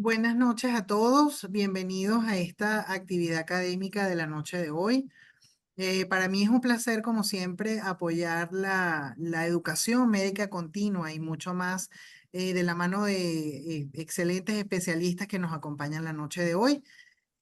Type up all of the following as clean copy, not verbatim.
Buenas noches a todos, bienvenidos a esta actividad académica de la noche de hoy. Para mí es un placer, como siempre, apoyar la educación médica continua y mucho más de la mano de excelentes especialistas que nos acompañan la noche de hoy.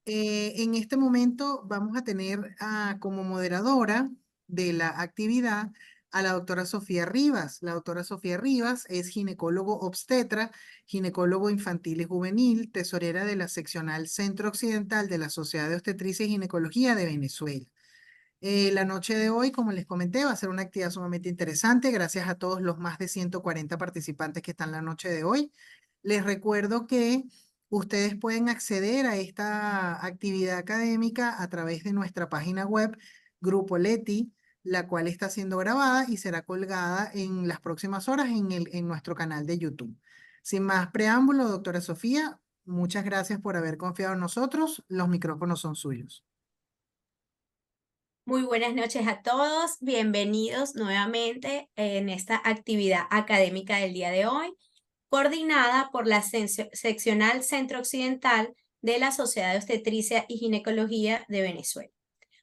En este momento vamos a tener como moderadora de la actividad a la doctora Sofía Rivas. La doctora Sofía Rivas es ginecólogo obstetra, ginecólogo infantil y juvenil, tesorera de la seccional Centro Occidental de la Sociedad de Obstetricia y Ginecología de Venezuela. La noche de hoy, como les comenté, va a ser una actividad sumamente interesante. Gracias a todos los más de 140 participantes que están la noche de hoy. Les recuerdo que ustedes pueden acceder a esta actividad académica a través de nuestra página web, Grupo Leti, la cual está siendo grabada y será colgada en las próximas horas en nuestro canal de YouTube. Sin más preámbulo, doctora Sofía, muchas gracias por haber confiado en nosotros. Los micrófonos son suyos. Muy buenas noches a todos, bienvenidos nuevamente en esta actividad académica del día de hoy, coordinada por la seccional Centro Occidental de la Sociedad de Obstetricia y Ginecología de Venezuela.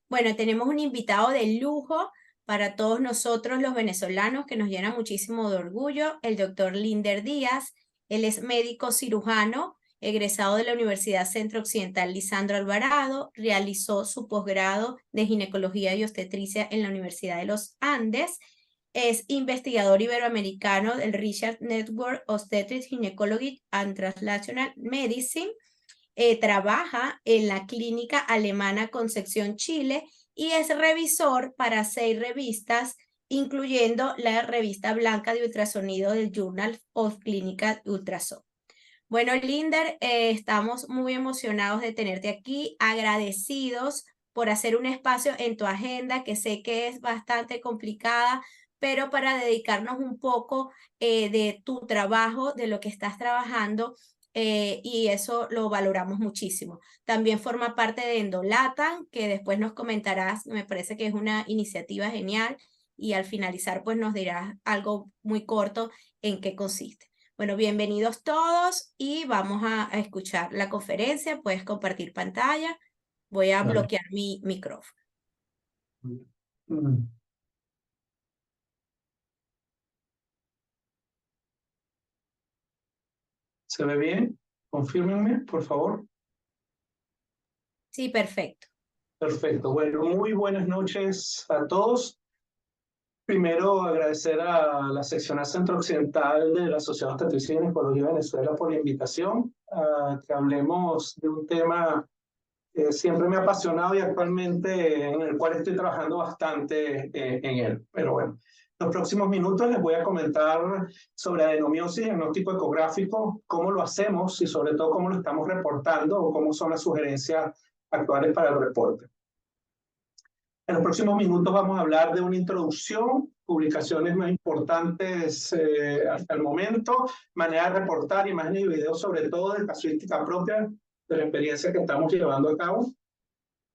Bueno, tenemos un invitado de lujo para todos nosotros los venezolanos que nos llena muchísimo de orgullo, el doctor Linder Díaz. Él es médico cirujano, egresado de la Universidad Centro Occidental Lisandro Alvarado, realizó su posgrado de ginecología y obstetricia en la Universidad de los Andes, es investigador iberoamericano del Research Network Obstetrics Gynecology and Translational Medicine. Trabaja en la clínica alemana Concepción, Chile, y es revisor para 6 revistas, incluyendo la revista blanca de ultrasonido del Journal of Clinical Ultrasound. Bueno, Linder, estamos muy emocionados de tenerte aquí, agradecidos por hacer un espacio en tu agenda, que sé que es bastante complicada, pero para dedicarnos un poco de tu trabajo, de lo que estás trabajando, y eso lo valoramos muchísimo. También forma parte de Endolatan, que después nos comentarás, me parece que es una iniciativa genial, y al finalizar pues nos dirás algo muy corto en qué consiste. Bueno, bienvenidos todos y vamos a escuchar la conferencia. Puedes compartir pantalla. Voy a Vale. bloquear mi micrófono. Mm. ¿Se ve bien? Confírmenme, por favor. Sí, perfecto. Perfecto. Bueno, muy buenas noches a todos. Primero, agradecer a la seccional Centro Occidental de la Sociedad de Obstetricia y Ginecología de Venezuela por la invitación a que hablemos de un tema que siempre me ha apasionado y actualmente en el cual estoy trabajando bastante en él. Pero bueno, los próximos minutos les voy a comentar sobre adenomiosis, diagnóstico ecográfico, cómo lo hacemos y sobre todo cómo lo estamos reportando o cómo son las sugerencias actuales para el reporte. En los próximos minutos vamos a hablar de una introducción, publicaciones más importantes hasta el momento, manera de reportar, imágenes y videos, sobre todo de casuística propia de la experiencia que estamos llevando a cabo,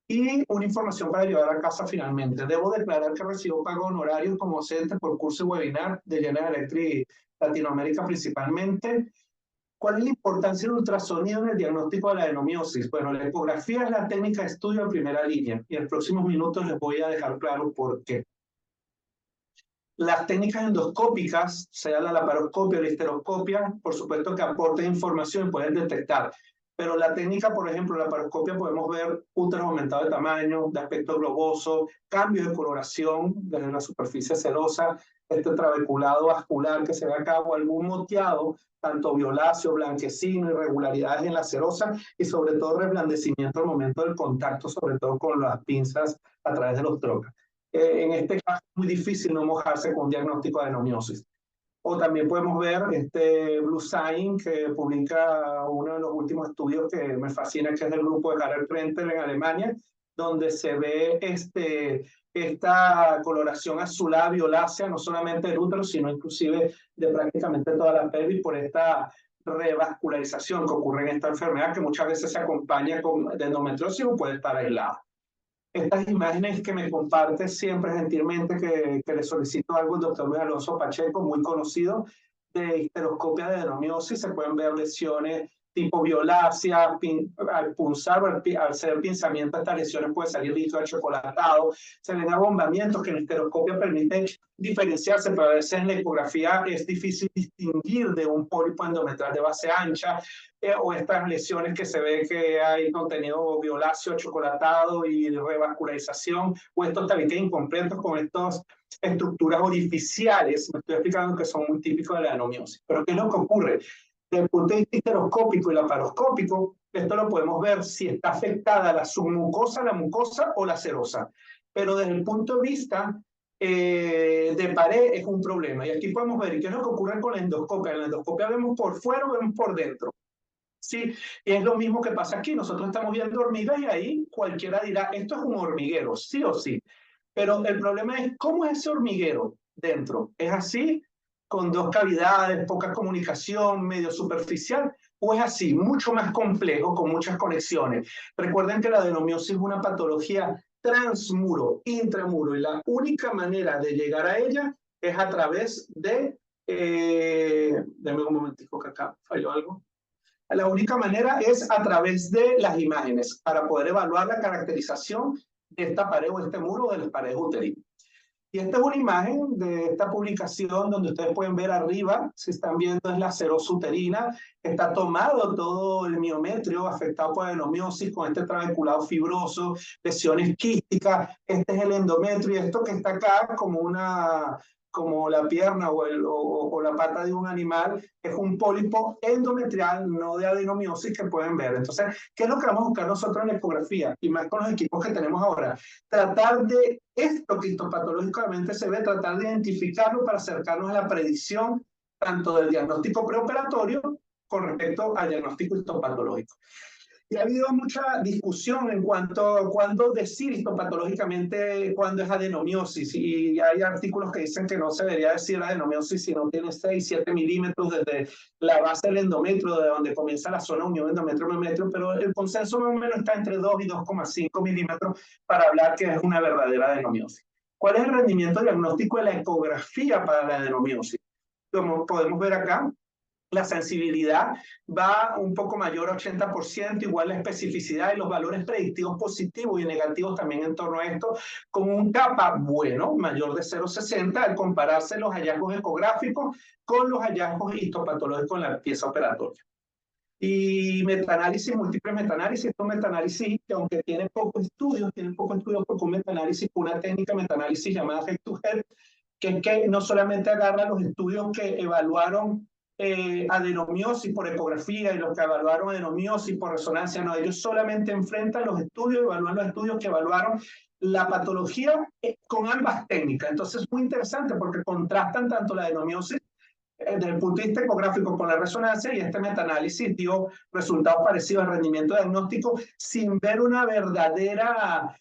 y una información para llevar a casa finalmente. Debo declarar que recibo pago honorario como docente por curso y webinar de General Electric Latinoamérica principalmente. ¿Cuál es la importancia del ultrasonido en el diagnóstico de la adenomiosis? Bueno, la ecografía es la técnica de estudio en primera línea y en los próximos minutos les voy a dejar claro por qué. Las técnicas endoscópicas, sea la laparoscopia o la histeroscopia, por supuesto que aportan información y pueden detectar. Pero la técnica, por ejemplo, la laparoscopia, podemos ver úteros aumentados de tamaño, de aspecto globoso, cambio de coloración desde la superficie serosa, este trabeculado vascular que se ve acá, o algún moteado, tanto violáceo, blanquecino, irregularidades en la serosa y sobre todo reblandecimiento al momento del contacto, sobre todo con las pinzas a través de los trocas. En este caso es muy difícil no mojarse con un diagnóstico de adenomiosis. O también podemos ver este Blue Sign que publica uno de los últimos estudios que me fascina, que es del grupo de Harald Prentel en Alemania, donde se ve esta coloración azulada violácea, no solamente del útero, sino inclusive de prácticamente toda la pelvis por esta revascularización que ocurre en esta enfermedad, que muchas veces se acompaña de endometriosis o puede estar aislada. Estas imágenes que me comparte siempre gentilmente que le solicito algo al doctor Luis Alonso Pacheco, muy conocido, de histeroscopia de adenomiosis. Se pueden ver lesiones tipo violácea, al punzar o al hacer pinzamiento, estas lesiones puede salir líquido achocolatado, se ven abombamientos que en la estereoscopia permiten diferenciarse, pero a veces en la ecografía es difícil distinguir de un pólipo endometrial de base ancha, o estas lesiones que se ve que hay contenido violáceo, chocolatado y revascularización, o estos tabiques incompletos con estas estructuras orificiales, me estoy explicando, que son muy típicos de la adenomiosis. Pero ¿qué es lo que ocurre? Desde el punto de vista histeroscópico y laparoscópico, esto lo podemos ver si está afectada la submucosa, la mucosa o la serosa. Pero desde el punto de vista de pared es un problema. Y aquí podemos ver qué es lo que ocurre con la endoscopia. En la endoscopia vemos por fuera o vemos por dentro. Sí, y es lo mismo que pasa aquí. Nosotros estamos viendo hormigas y ahí cualquiera dirá, esto es un hormiguero, sí o sí. Pero el problema es, ¿cómo es ese hormiguero dentro? ¿Es así, con dos cavidades, poca comunicación, medio superficial? ¿O es así, mucho más complejo, con muchas conexiones? Recuerden que la adenomiosis es una patología transmuro, intramuro, y la única manera de llegar a ella es a través de... Deme un momentico que acá falló algo. La única manera es a través de las imágenes para poder evaluar la caracterización de esta pared o este muro de las paredes uterinas. Y esta es una imagen de esta publicación donde ustedes pueden ver arriba, si están viendo, es la serosa uterina. Está tomado todo el miometrio afectado por adenomiosis con este trabeculado fibroso, lesiones quísticas. Este es el endometrio y esto que está acá como la pierna o la pata de un animal, es un pólipo endometrial, no de adenomiosis, que pueden ver. Entonces, ¿qué es lo que vamos a buscar nosotros en la ecografía? Y más con los equipos que tenemos ahora. Tratar de esto que histopatológicamente se ve, tratar de identificarlo para acercarnos a la predicción tanto del diagnóstico preoperatorio con respecto al diagnóstico histopatológico. Y ha habido mucha discusión en cuanto a cuándo decir histopatológicamente cuándo es adenomiosis, y hay artículos que dicen que no se debería decir adenomiosis si no tiene 6, 7 milímetros desde la base del endometrio, de donde comienza la zona unión endometrio-miometrio, pero el consenso más o menos está entre 2 y 2,5 milímetros para hablar que es una verdadera adenomiosis. ¿Cuál es el rendimiento diagnóstico de la ecografía para la adenomiosis? Como podemos ver acá, la sensibilidad va un poco mayor a 80%, igual la especificidad y los valores predictivos positivos y negativos también en torno a esto, con un kappa bueno, mayor de 0,60, al compararse los hallazgos ecográficos con los hallazgos histopatológicos en la pieza operatoria. Y metanálisis, múltiples metanálisis, estos metanálisis que aunque tienen pocos estudios porque un metanálisis, una técnica de metanálisis llamada head-to-head, que no solamente agarra los estudios que evaluaron adenomiosis por ecografía y los que evaluaron adenomiosis por resonancia, no, ellos solamente enfrentan los estudios, evalúan los estudios que evaluaron la patología con ambas técnicas. Entonces es muy interesante porque contrastan tanto la adenomiosis desde el punto de vista ecográfico con la resonancia, y este metaanálisis dio resultados parecidos al rendimiento diagnóstico sin ver una verdadera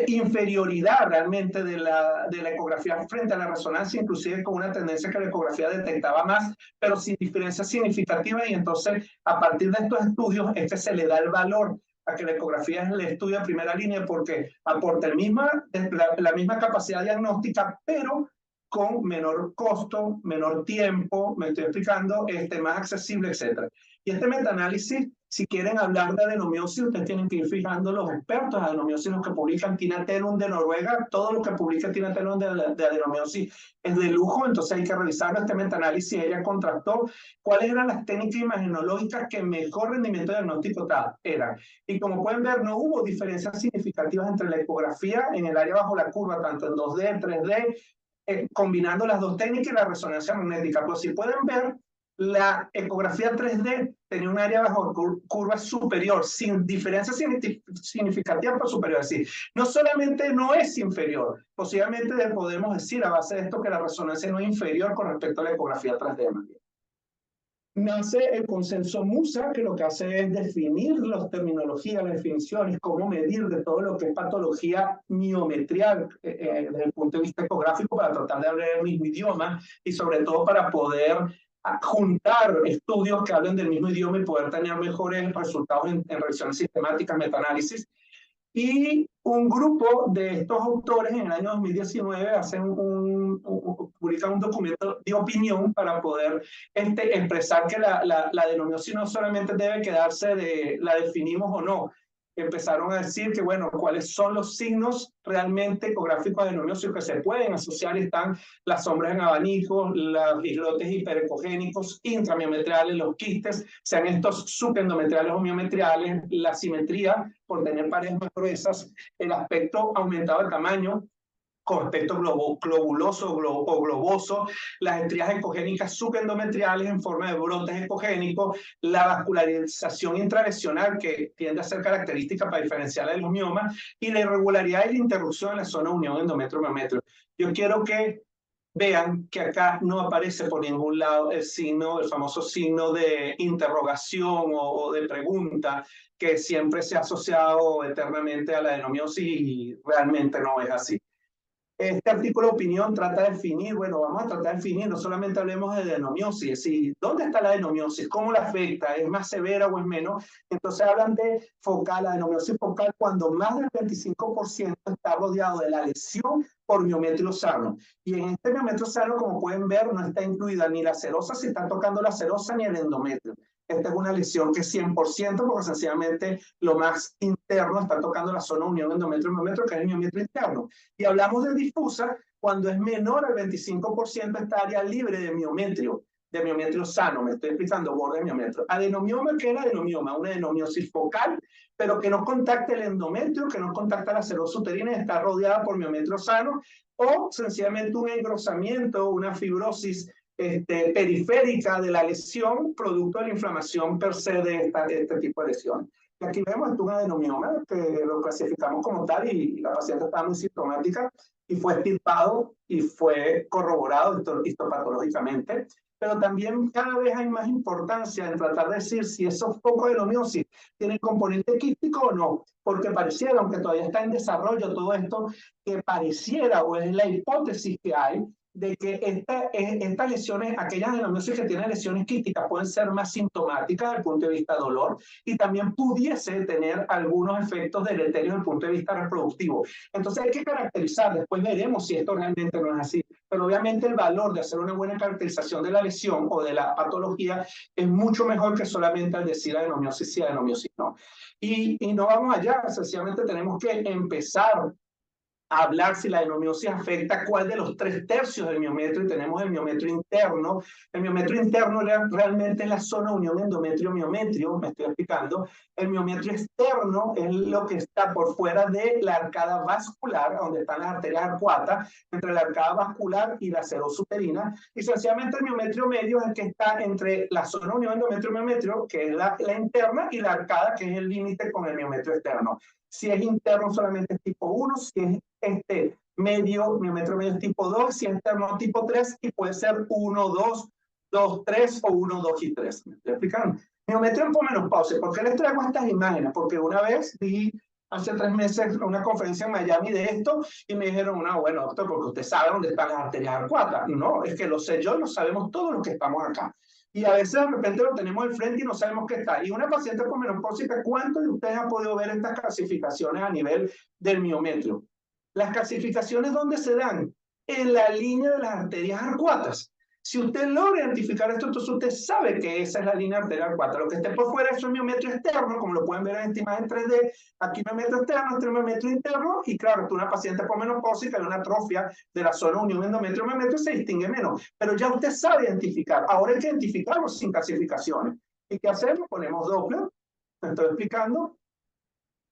inferioridad realmente de la ecografía frente a la resonancia, inclusive con una tendencia que la ecografía detectaba más, pero sin diferencia significativa. Y entonces, a partir de estos estudios, se le da el valor a que la ecografía es el estudio de primera línea porque aporta la misma capacidad diagnóstica, pero con menor costo, menor tiempo, me estoy explicando, más accesible, etc. Y este metaanálisis, si quieren hablar de adenomiosis, ustedes tienen que ir fijando los expertos de adenomiosis, los que publican. Tina Telund de Noruega, todo lo que publica Tina Telund de adenomiosis es de lujo, entonces hay que revisarlo. Este metaanálisis, ella contrastó cuáles eran las técnicas imagenológicas que mejor rendimiento diagnóstico eran. Y como pueden ver, no hubo diferencias significativas entre la ecografía en el área bajo la curva, tanto en 2D, 3D, combinando las dos técnicas y la resonancia magnética. Pues si pueden ver, la ecografía 3D tenía un área bajo curva superior, sin diferencia significativa por superior. Es decir, no solamente no es inferior, posiblemente podemos decir a base de esto que la resonancia no es inferior con respecto a la ecografía 3D. Nace el consenso MUSA, que lo que hace es definir las terminologías, las definiciones, cómo medir de todo lo que es patología miometrial desde el punto de vista ecográfico, para tratar de hablar el mismo idioma y sobre todo para poder juntar estudios que hablen del mismo idioma y poder tener mejores resultados en revisiones sistemáticas, metaanálisis. Y un grupo de estos autores en el año 2019 publican un documento de opinión para poder expresar que la adenomiosis no solamente debe quedarse de la definimos o no. Empezaron a decir que, bueno, cuáles son los signos realmente ecográficos de adenomiosis que se pueden asociar. Están las sombras en abanico, los islotes hiperecogénicos, intramiometriales, los quistes, sean estos subendometriales o miometriales, la simetría por tener paredes más gruesas, el aspecto aumentado de tamaño, con aspecto globuloso o globoso, las estrías ecogénicas subendometriales en forma de brotes ecogénicos, la vascularización intralesional que tiende a ser característica para diferenciar el mioma, y la irregularidad y la interrupción en la zona de unión endometrio-miometrio. Yo quiero que vean que acá no aparece por ningún lado el famoso signo de interrogación o de pregunta que siempre se ha asociado eternamente a la adenomiosis y realmente no es así. Este artículo de opinión trata de definir, bueno, vamos a tratar de definir, no solamente hablemos de adenomiosis, es decir, ¿dónde está la adenomiosis? ¿Cómo la afecta? ¿Es más severa o es menos? Entonces hablan de focal, adenomiosis focal, cuando más del 25% está rodeado de la lesión por miometrio sano. Y en este miometrio sano, como pueden ver, no está incluida ni la serosa, si está tocando la serosa, ni el endometrio. Esta es una lesión que es 100%, porque sencillamente lo más interno está tocando la zona unión endometrio-miometrio, que es el miometrio interno. Y hablamos de difusa cuando es menor al 25% esta área libre de miometrio sano, me estoy explicando, borde de miometrio. Adenomioma, ¿qué es adenomioma? Una adenomiosis focal, pero que no contacta el endometrio, que no contacta la serosa uterina y está rodeada por miometrio sano, o sencillamente un engrosamiento, una fibrosis periférica de la lesión, producto de la inflamación per se de este tipo de lesión. Y aquí vemos un adenomioma que lo clasificamos como tal y la paciente estaba muy sintomática y fue extirpado y fue corroborado histopatológicamente. Pero también cada vez hay más importancia en tratar de decir si esos focos de adenomiosis tienen componente quístico o no, porque pareciera, aunque todavía está en desarrollo todo esto, que pareciera, o es la hipótesis que hay, de que estas lesiones, aquellas adenomiosis que tienen lesiones quísticas, pueden ser más sintomáticas desde el punto de vista de dolor y también pudiese tener algunos efectos deleterios desde el punto de vista reproductivo. Entonces hay que caracterizar, después veremos si esto realmente no es así, pero obviamente el valor de hacer una buena caracterización de la lesión o de la patología es mucho mejor que solamente al decir adenomiosis sí, adenomiosis no. Y no vamos allá, sencillamente tenemos que empezar a hablar si la adenomiosis afecta cuál de los 3/3 del miometrio, y tenemos el miometrio interno. El miometrio interno realmente es la zona unión endometrio-miometrio, me estoy explicando. El miometrio externo es lo que está por fuera de la arcada vascular, donde están las arterias arcuatas, entre la arcada vascular y la serosa uterina, y sencillamente el miometrio medio es el que está entre la zona unión endometrio-miometrio, que es la interna, y la arcada, que es el límite con el miometrio externo. Si es interno solamente es tipo 1, si es miometrio medio es tipo 2, si es externo tipo 3, y puede ser 1, 2, 2, 3 o 1, 2 y 3. ¿Me estoy explicando? Miometrio en pomenopausia. ¿Por qué les traigo estas imágenes? Porque una vez vi hace 3 meses una conferencia en Miami de esto y me dijeron, no, bueno, doctor, porque usted sabe dónde están las arterias arcuatas. No, es que lo sé yo y lo sabemos todos los que estamos acá. Y a veces de repente lo tenemos al frente y no sabemos qué está. Y una paciente con menopáusica, ¿cuántos de ustedes han podido ver estas clasificaciones a nivel del miometrio? Las clasificaciones, ¿dónde se dan? En la línea de las arterias arcuatas. Si usted logra identificar esto, entonces usted sabe que esa es la línea arterial arcuata. Lo que esté por fuera es un miometrio externo, como lo pueden ver en esta imagen 3D. Aquí miometrio externo, este miometrio interno, y claro, una paciente pomenopáusica hay una atrofia de la zona unión endometrio-miometrio, se distingue menos. Pero ya usted sabe identificar. Ahora hay que identificarlo sin clasificaciones. ¿Y qué hacemos? Ponemos Doppler. Me estoy explicando.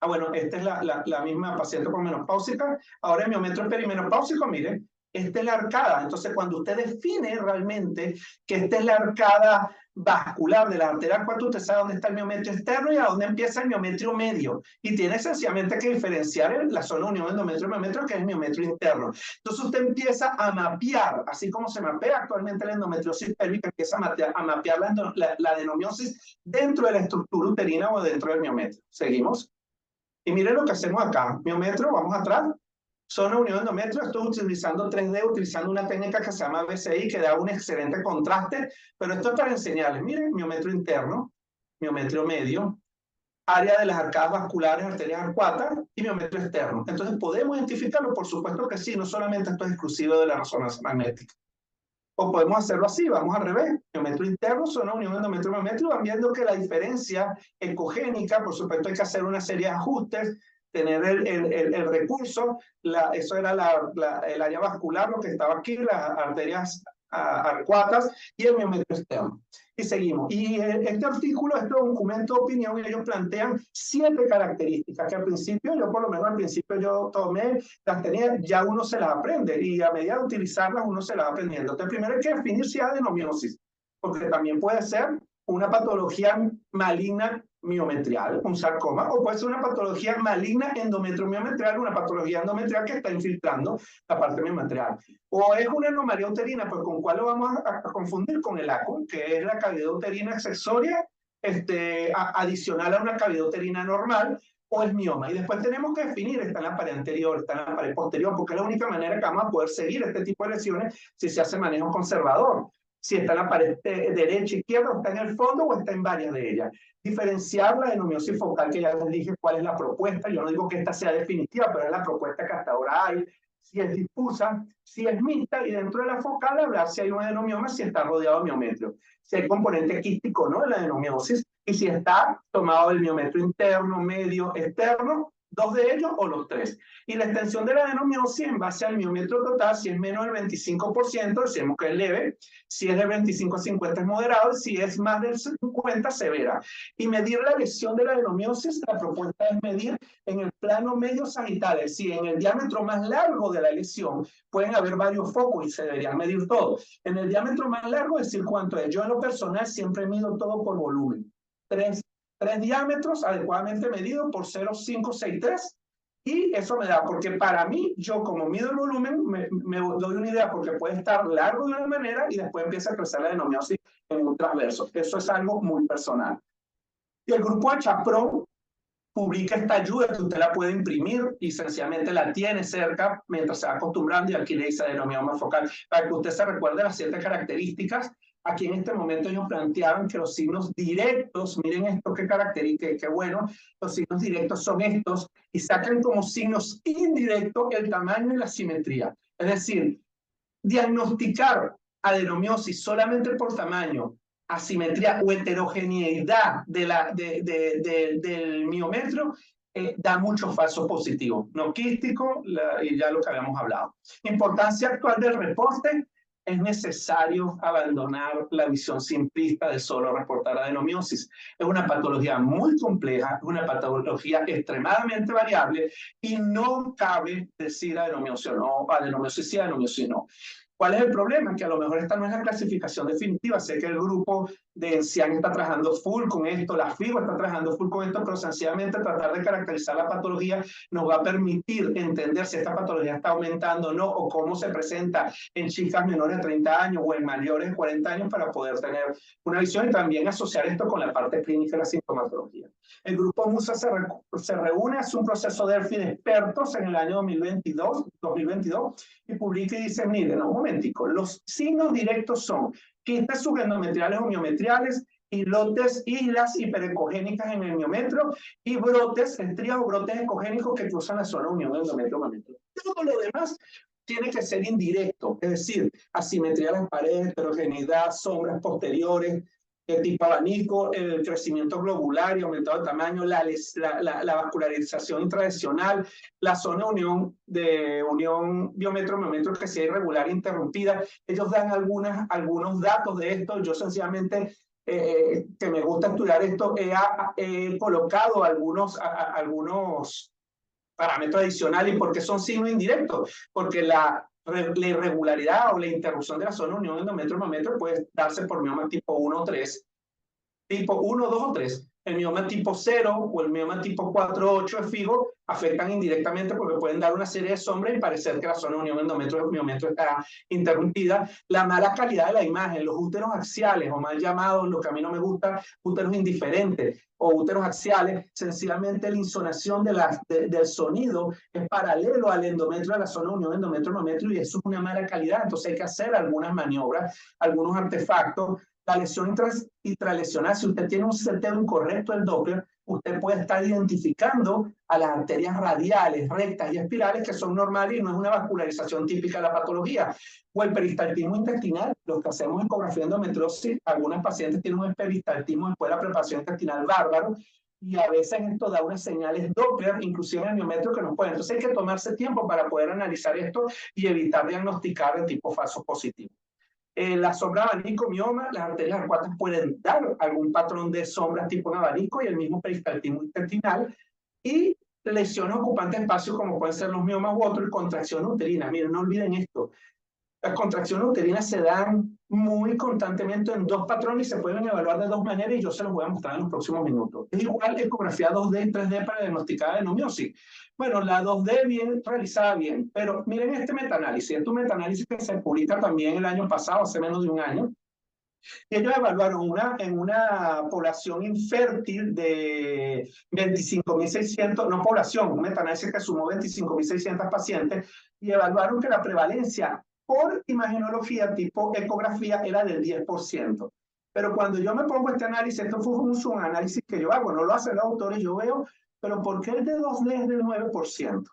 Bueno, esta es la misma paciente con menopáusica. Ahora el miometrio perimenopáusico, miren, esta es la arcada. Entonces, cuando usted define realmente que esta es la arcada vascular de la arteria arcuata, usted sabe dónde está el miometrio externo y a dónde empieza el miometrio medio. Y tiene esencialmente que diferenciar la zona unión endometrio-miometrio, que es el miometrio interno. Entonces, usted empieza a mapear, así como se mapea actualmente la endometriosis pélvica, empieza a mapear la adenomiosis dentro de la estructura uterina o dentro del miometrio. ¿Seguimos? Y miren lo que hacemos acá. Miometrio, vamos atrás. Zona unión endometrio. Estoy utilizando 3D, utilizando una técnica que se llama BCI, que da un excelente contraste. Pero esto es para enseñarles. Miren, miometrio interno, miometrio medio, área de las arcadas vasculares, arterias arcuatas y miometrio externo. Entonces, ¿podemos identificarlo? Por supuesto que sí, no solamente esto es exclusivo de la resonancia magnética. O podemos hacerlo así, vamos al revés. Miometrio interno, zona unión endometrio-miometrio, van viendo que la diferencia ecogénica, por supuesto hay que hacer una serie de ajustes, tener el recurso, eso era el área vascular, lo que estaba aquí, las arterias arcuatas y el miometrio externo. Y seguimos. Y este artículo, este documento de opinión, ellos plantean 7 características que al principio, yo por lo menos al principio yo tomé, las tenía, ya uno se las aprende y a medida de utilizarlas uno se las va aprendiendo. Entonces primero hay que definir si hay adenomiosis, porque también puede ser una patología maligna miometrial, un sarcoma, o puede ser una patología maligna endometromiometrial, una patología endometrial que está infiltrando la parte miometrial. O es una anomalía uterina, pues ¿con cuál lo vamos a confundir? Con el ACO, que es la cavidad uterina accesoria, adicional a una cavidad uterina normal, o es mioma. Y después tenemos que definir, está en la pared anterior, está en la pared posterior, porque es la única manera que vamos a poder seguir este tipo de lesiones si se hace manejo conservador. Si está en la pared derecha, izquierda, o está en el fondo, o está en varias de ellas. Diferenciar la adenomiosis focal, que ya les dije cuál es la propuesta. Yo no digo que esta sea definitiva, pero es la propuesta que hasta ahora hay. Si es difusa, si es mixta, y dentro de la focal hablar si hay un adenomioma, si está rodeado de miometrio. Si hay componente quístico, ¿no? En la adenomiosis, y si está tomado del miometrio interno, medio, externo, 2 de ellos o los 3. Y la extensión de la adenomiosis en base al miometrio total, si es menos del 25%, decimos que es leve, si es del 25 a 50 es moderado, y si es más del 50, severa. Y medir la lesión de la adenomiosis, la propuesta es medir en el plano medio sagital, es decir, en el diámetro más largo de la lesión, pueden haber varios focos y se deberían medir todos. En el diámetro más largo, es decir, cuánto es. Yo en lo personal siempre mido todo por volumen. 3 diámetros adecuadamente medidos por 0,563 y eso me da, porque para mí, yo como mido el volumen, me doy una idea, porque puede estar largo de una manera y después empieza a crecer la adenomiosis en un transverso. Eso es algo muy personal. Y el grupo Achapron publica esta ayuda que usted la puede imprimir y sencillamente la tiene cerca mientras se va acostumbrando, y aquí le dice adenomioma focal, para que usted se recuerde las 7 características. Aquí en este momento ellos planteaban que los signos directos, miren esto, qué característica, qué bueno, los signos directos son estos, y sacan como signos indirectos el tamaño y la simetría. Es decir, diagnosticar adenomiosis solamente por tamaño, asimetría o heterogeneidad del miometrio, da muchos falsos positivos. No quístico, y ya lo que habíamos hablado. Importancia actual del reporte. Es necesario abandonar la visión simplista de solo reportar adenomiosis. Es una patología muy compleja, es una patología extremadamente variable y no cabe decir adenomiosis no, adenomiosis sí, adenomiosis no. ¿Cuál es el problema? Que a lo mejor esta no es la clasificación definitiva. Sé que el grupo de ENCIAN está trabajando full con esto, la FIGO está trabajando full con esto, pero sencillamente tratar de caracterizar la patología nos va a permitir entender si esta patología está aumentando o no, o cómo se presenta en chicas menores de 30 años o en mayores de 40 años, para poder tener una visión y también asociar esto con la parte clínica de la sintomatología. El grupo MUSA se reúne, hace un proceso de expertos en el año 2022 y publica y dice, miren, un momentico, los signos directos son quistes subendometriales o miometriales, islas hiperecogénicas en el miometrio y brotes, estrías o brotes ecogénicos que cruzan la zona unión endometrio-miometrio. Todo lo demás tiene que ser indirecto, es decir, asimetría de las paredes, heterogeneidad, sombras posteriores, el tipo abanico, el crecimiento globular y aumentado de tamaño, la vascularización intradimensional, la zona unión biometro-miometro que sea irregular e interrumpida. Ellos dan algunos datos de esto. Yo sencillamente, que me gusta estudiar esto, he colocado algunos parámetros adicionales. ¿Y por qué son signos indirectos? Porque la irregularidad o la interrupción de la zona unión endometrio-miometrio puede darse por mioma tipo 1 o 3, tipo 1, 2 o 3. El mioma tipo 0 o el mioma tipo 4 o 8 de FIGO afectan indirectamente porque pueden dar una serie de sombras y parecer que la zona unión endometrio-miometrio está interrumpida. La mala calidad de la imagen, los úteros axiales, o mal llamados, lo que a mí no me gusta, úteros indiferentes o úteros axiales, sencillamente la insonación del sonido es paralelo al endometrio de la zona unión endometrio-miometrio, y eso es una mala calidad. Entonces hay que hacer algunas maniobras, algunos artefactos La lesión intralesional, si usted tiene un seteo incorrecto del Doppler, usted puede estar identificando a las arterias radiales, rectas y espirales que son normales y no es una vascularización típica de la patología. O el peristaltismo intestinal, los que hacemos ecografía endometriosis, algunas pacientes tienen un peristaltismo después de la preparación intestinal bárbaro, y a veces esto da unas señales Doppler, inclusive en el miometrio, que nos pueden. Entonces hay que tomarse tiempo para poder analizar esto y evitar diagnosticar de tipo falso positivo. La sombra abanico, mioma, las arterias arcuatas pueden dar algún patrón de sombras tipo un abanico y el mismo peristaltismo intestinal. Y lesiones ocupantes de espacio como pueden ser los miomas u otros, y contracción uterina. Miren, no olviden esto. Las contracciones uterinas se dan muy constantemente en dos patrones y se pueden evaluar de dos maneras y yo se los voy a mostrar en los próximos minutos. Es igual ecografía 2D y 3D para diagnosticar adenomiosis. Bueno, la 2D bien realizada bien, pero miren este metaanálisis. Este es un metaanálisis que se publica también el año pasado, hace menos de un año. Y ellos evaluaron en una población infértil de 25.600, no población, un metaanálisis que sumó 25.600 pacientes, y evaluaron que la prevalencia por imagenología tipo ecografía era del 10%. Pero cuando yo me pongo este análisis, esto fue un análisis que yo hago, no lo hacen los autores, yo veo, pero ¿por qué el de 2D es del 9%?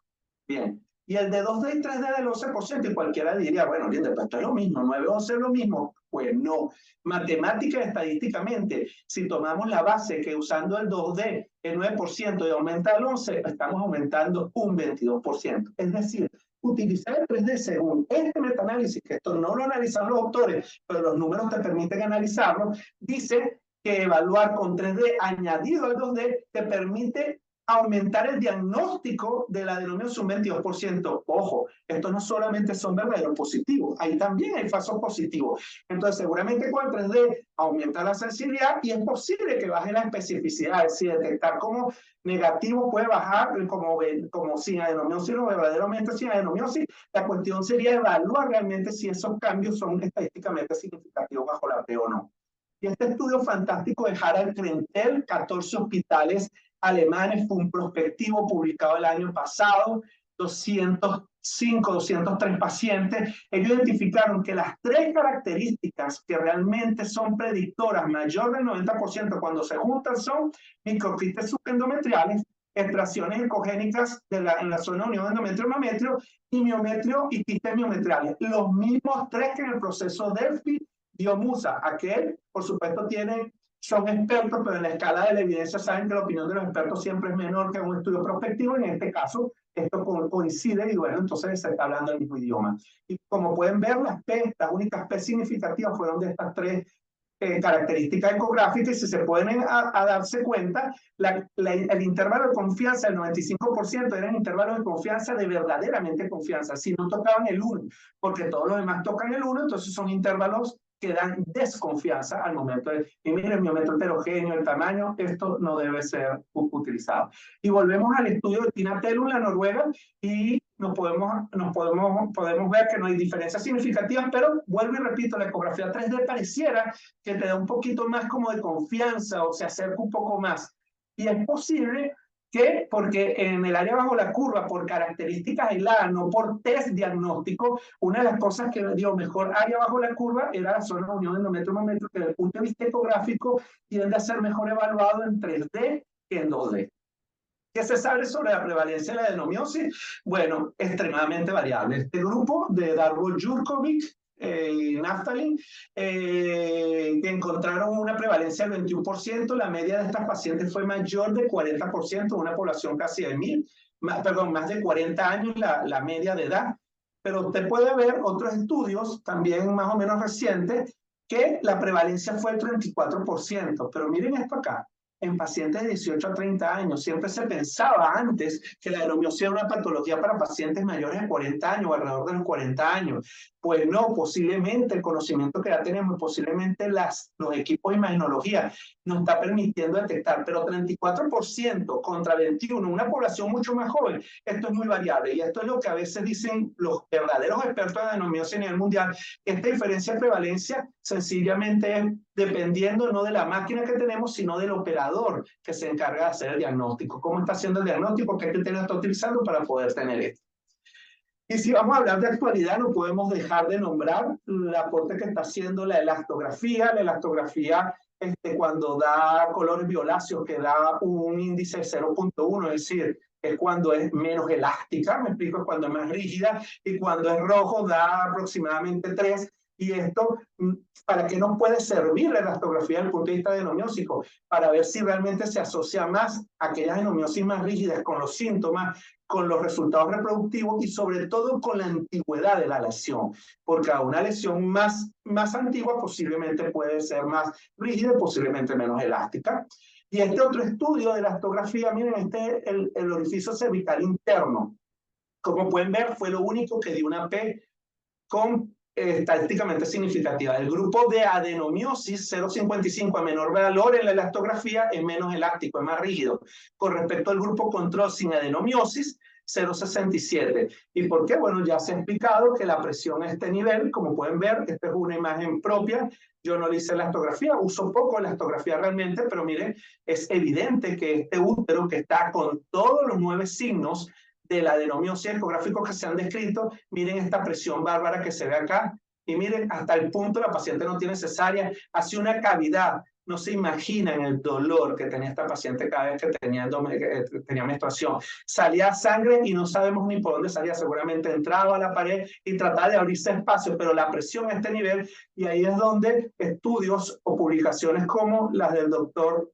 Bien. Y el de 2D y 3D del 11%, y cualquiera diría, bueno, bien, pues esto es lo mismo, 9 11 es lo mismo. Pues no. Matemática y estadísticamente, si tomamos la base que usando el 2D, el 9% y aumenta el 11%, estamos aumentando un 22%. Es decir, utilizar el 3D según este metaanálisis, que esto no lo analizan los autores, pero los números te permiten analizarlo, dice que evaluar con 3D añadido al 2D te permite aumentar el diagnóstico de la adenomiosis un 22%. Ojo, estos no solamente son verdaderos positivos, ahí también hay falsos positivos. Entonces, seguramente con el 3D aumenta la sensibilidad y es posible que baje la especificidad, es decir, detectar como negativo puede bajar como sin adenomiosis o verdaderamente sin adenomiosis. La cuestión sería evaluar realmente si esos cambios son estadísticamente significativos bajo la P o no. Y este estudio fantástico de Harald Krentel, 14 hospitales alemanes, fue un prospectivo publicado el año pasado, 205, 203 pacientes. Ellos identificaron que las tres características que realmente son predictoras mayor del 90% cuando se juntan son microquistes subendometriales, extracciones ecogénicas en la zona unión endometrio-mametrio y miometrio y quistes miometriales. Los mismos tres que en el proceso Delphi dio Musa. Aquel, por supuesto, son expertos, pero en la escala de la evidencia saben que la opinión de los expertos siempre es menor que un estudio prospectivo. En este caso, esto coincide y bueno, entonces se está hablando el mismo idioma. Y como pueden ver, las únicas P significativas fueron de estas tres características ecográficas, y si se pueden a darse cuenta, el intervalo de confianza, el 95% eran intervalos de confianza de verdaderamente confianza, si no tocaban el 1, porque todos los demás tocan el 1, entonces son intervalos que dan desconfianza al momento de, y miren, el miometro heterogéneo, el tamaño, esto no debe ser utilizado. Y volvemos al estudio de Tina Tellum, la noruega, y podemos ver que no hay diferencias significativas, pero vuelvo y repito, la ecografía 3D pareciera que te da un poquito más como de confianza o se acerca un poco más. Y es posible que, porque en el área bajo la curva, por características aisladas, no por test diagnóstico, una de las cosas que dio mejor área bajo la curva era la zona de unión endometrio-mametrio, que desde el punto de vista ecográfico tiende a ser mejor evaluado en 3D que en 2D. ¿Qué se sabe sobre la prevalencia de la adenomiosis? Bueno, extremadamente variable. Este grupo de Darbo-Jurkovic y Naftalin encontraron una prevalencia del 21%. La media de estas pacientes fue mayor de 40%, una población casi de 1.000, más de 40 años la media de edad. Pero usted puede ver otros estudios, también más o menos recientes, que la prevalencia fue el 34%. Pero miren esto acá. En pacientes de 18 a 30 años. Siempre se pensaba antes que la adenomiosis era una patología para pacientes mayores de 40 años o alrededor de los 40 años. Pues no, posiblemente el conocimiento que ya tenemos, posiblemente los equipos de imagenología nos está permitiendo detectar, pero 34% contra 21%, una población mucho más joven, esto es muy variable. Y esto es lo que a veces dicen los verdaderos expertos de adenomiosis a nivel mundial. Esta diferencia de prevalencia sencillamente es dependiendo no de la máquina que tenemos, sino del operador que se encarga de hacer el diagnóstico. ¿Cómo está haciendo el diagnóstico? ¿Qué criterio está utilizando para poder tener esto? Y si vamos a hablar de actualidad, no podemos dejar de nombrar el aporte que está haciendo la elastografía. La elastografía, cuando da colores violáceos, que da un índice de 0.1, es decir, es cuando es menos elástica, me explico, es cuando es más rígida, y cuando es rojo da aproximadamente 3. Y esto, ¿para qué nos puede servir la elastografía desde el punto de vista adenomiósico? Para ver si realmente se asocia más aquellas adenomiosis más rígidas con los síntomas, con los resultados reproductivos y sobre todo con la antigüedad de la lesión, porque a una lesión más antigua posiblemente puede ser más rígida y posiblemente menos elástica. Y este otro estudio de elastografía, miren, el orificio cervical interno. Como pueden ver, fue lo único que dio una P con estadísticamente significativa. El grupo de adenomiosis 0,55 a menor valor en la elastografía es menos elástico, es más rígido. Con respecto al grupo control sin adenomiosis, 0,67. ¿Y por qué? Bueno, ya se ha explicado que la presión a este nivel, como pueden ver, esta es una imagen propia. Yo no le hice elastografía, uso poco elastografía realmente, pero miren, es evidente que este útero que está con todos los 9 signos de la adenomiosis ecográficos que se han descrito, miren esta presión bárbara que se ve acá, y miren, hasta el punto la paciente no tiene cesárea, hace una cavidad. No se imaginan el dolor que tenía esta paciente cada vez que tenía menstruación. Salía sangre y no sabemos ni por dónde salía. Seguramente entraba a la pared y trataba de abrirse espacio, pero la presión a este nivel, y ahí es donde estudios o publicaciones como las del doctor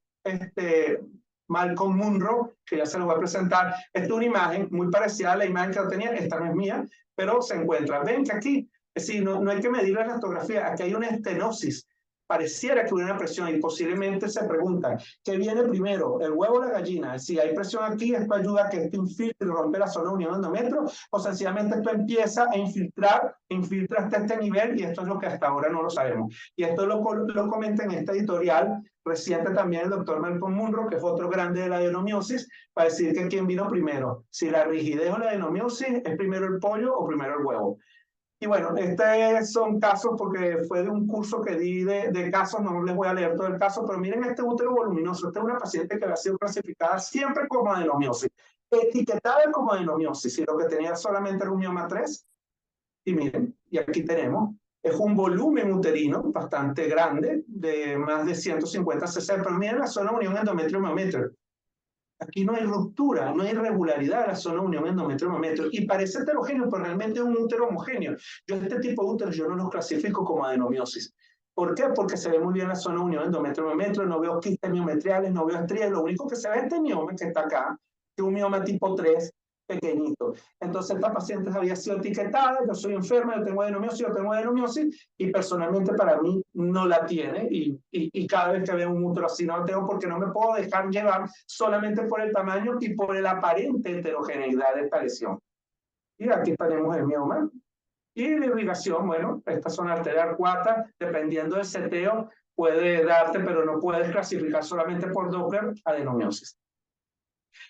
Malcolm Munro, que ya se lo voy a presentar. Esta es una imagen muy parecida a la imagen que yo tenía, esta no es mía, pero se encuentra. Ven que aquí, es decir, no hay que medir la elastografía, aquí hay una estenosis. Pareciera que hubiera una presión y posiblemente se preguntan, ¿qué viene primero, el huevo o la gallina? Si hay presión aquí, esto ayuda a que esto infiltre y rompe la zona de unión endometrio, o sencillamente esto empieza a infiltra hasta este nivel, y esto es lo que hasta ahora no lo sabemos. Y esto lo comenta en esta editorial reciente también el doctor Malcolm Munro, que fue otro grande de la adenomiosis, para decir que quién vino primero, si la rigidez o la adenomiosis, es primero el pollo o primero el huevo. Y bueno, estos son casos porque fue de un curso que di de casos, no les voy a leer todo el caso, pero miren este útero voluminoso. Esta es una paciente que había sido clasificada siempre como adenomiosis, etiquetada como adenomiosis, y lo que tenía solamente era un mioma 3. Y miren, y aquí tenemos, es un volumen uterino bastante grande, de más de 150 cc, pero miren la zona unión endometrio-miometrio. Aquí no hay ruptura, no hay irregularidad de la zona unión endometrio-miometrio. Y parece heterogéneo, pero realmente es un útero homogéneo. Yo este tipo de úteros yo no los clasifico como adenomiosis. ¿Por qué? Porque se ve muy bien la zona unión endometrio-miometrio, no veo quistes miometriales, no veo estrías. Lo único que se ve es este mioma que está acá, que es un mioma tipo 3, pequeñito. Entonces esta paciente había sido etiquetada, yo soy enferma, yo tengo adenomiosis, y personalmente para mí no la tiene, y cada vez que veo un útero así no lo tengo, porque no me puedo dejar llevar solamente por el tamaño y por el aparente heterogeneidad de esta lesión. Y aquí tenemos el mioma. Y la irrigación, bueno, esta zona arterial arcuata, dependiendo del seteo, puede darte, pero no puedes clasificar solamente por Doppler adenomiosis.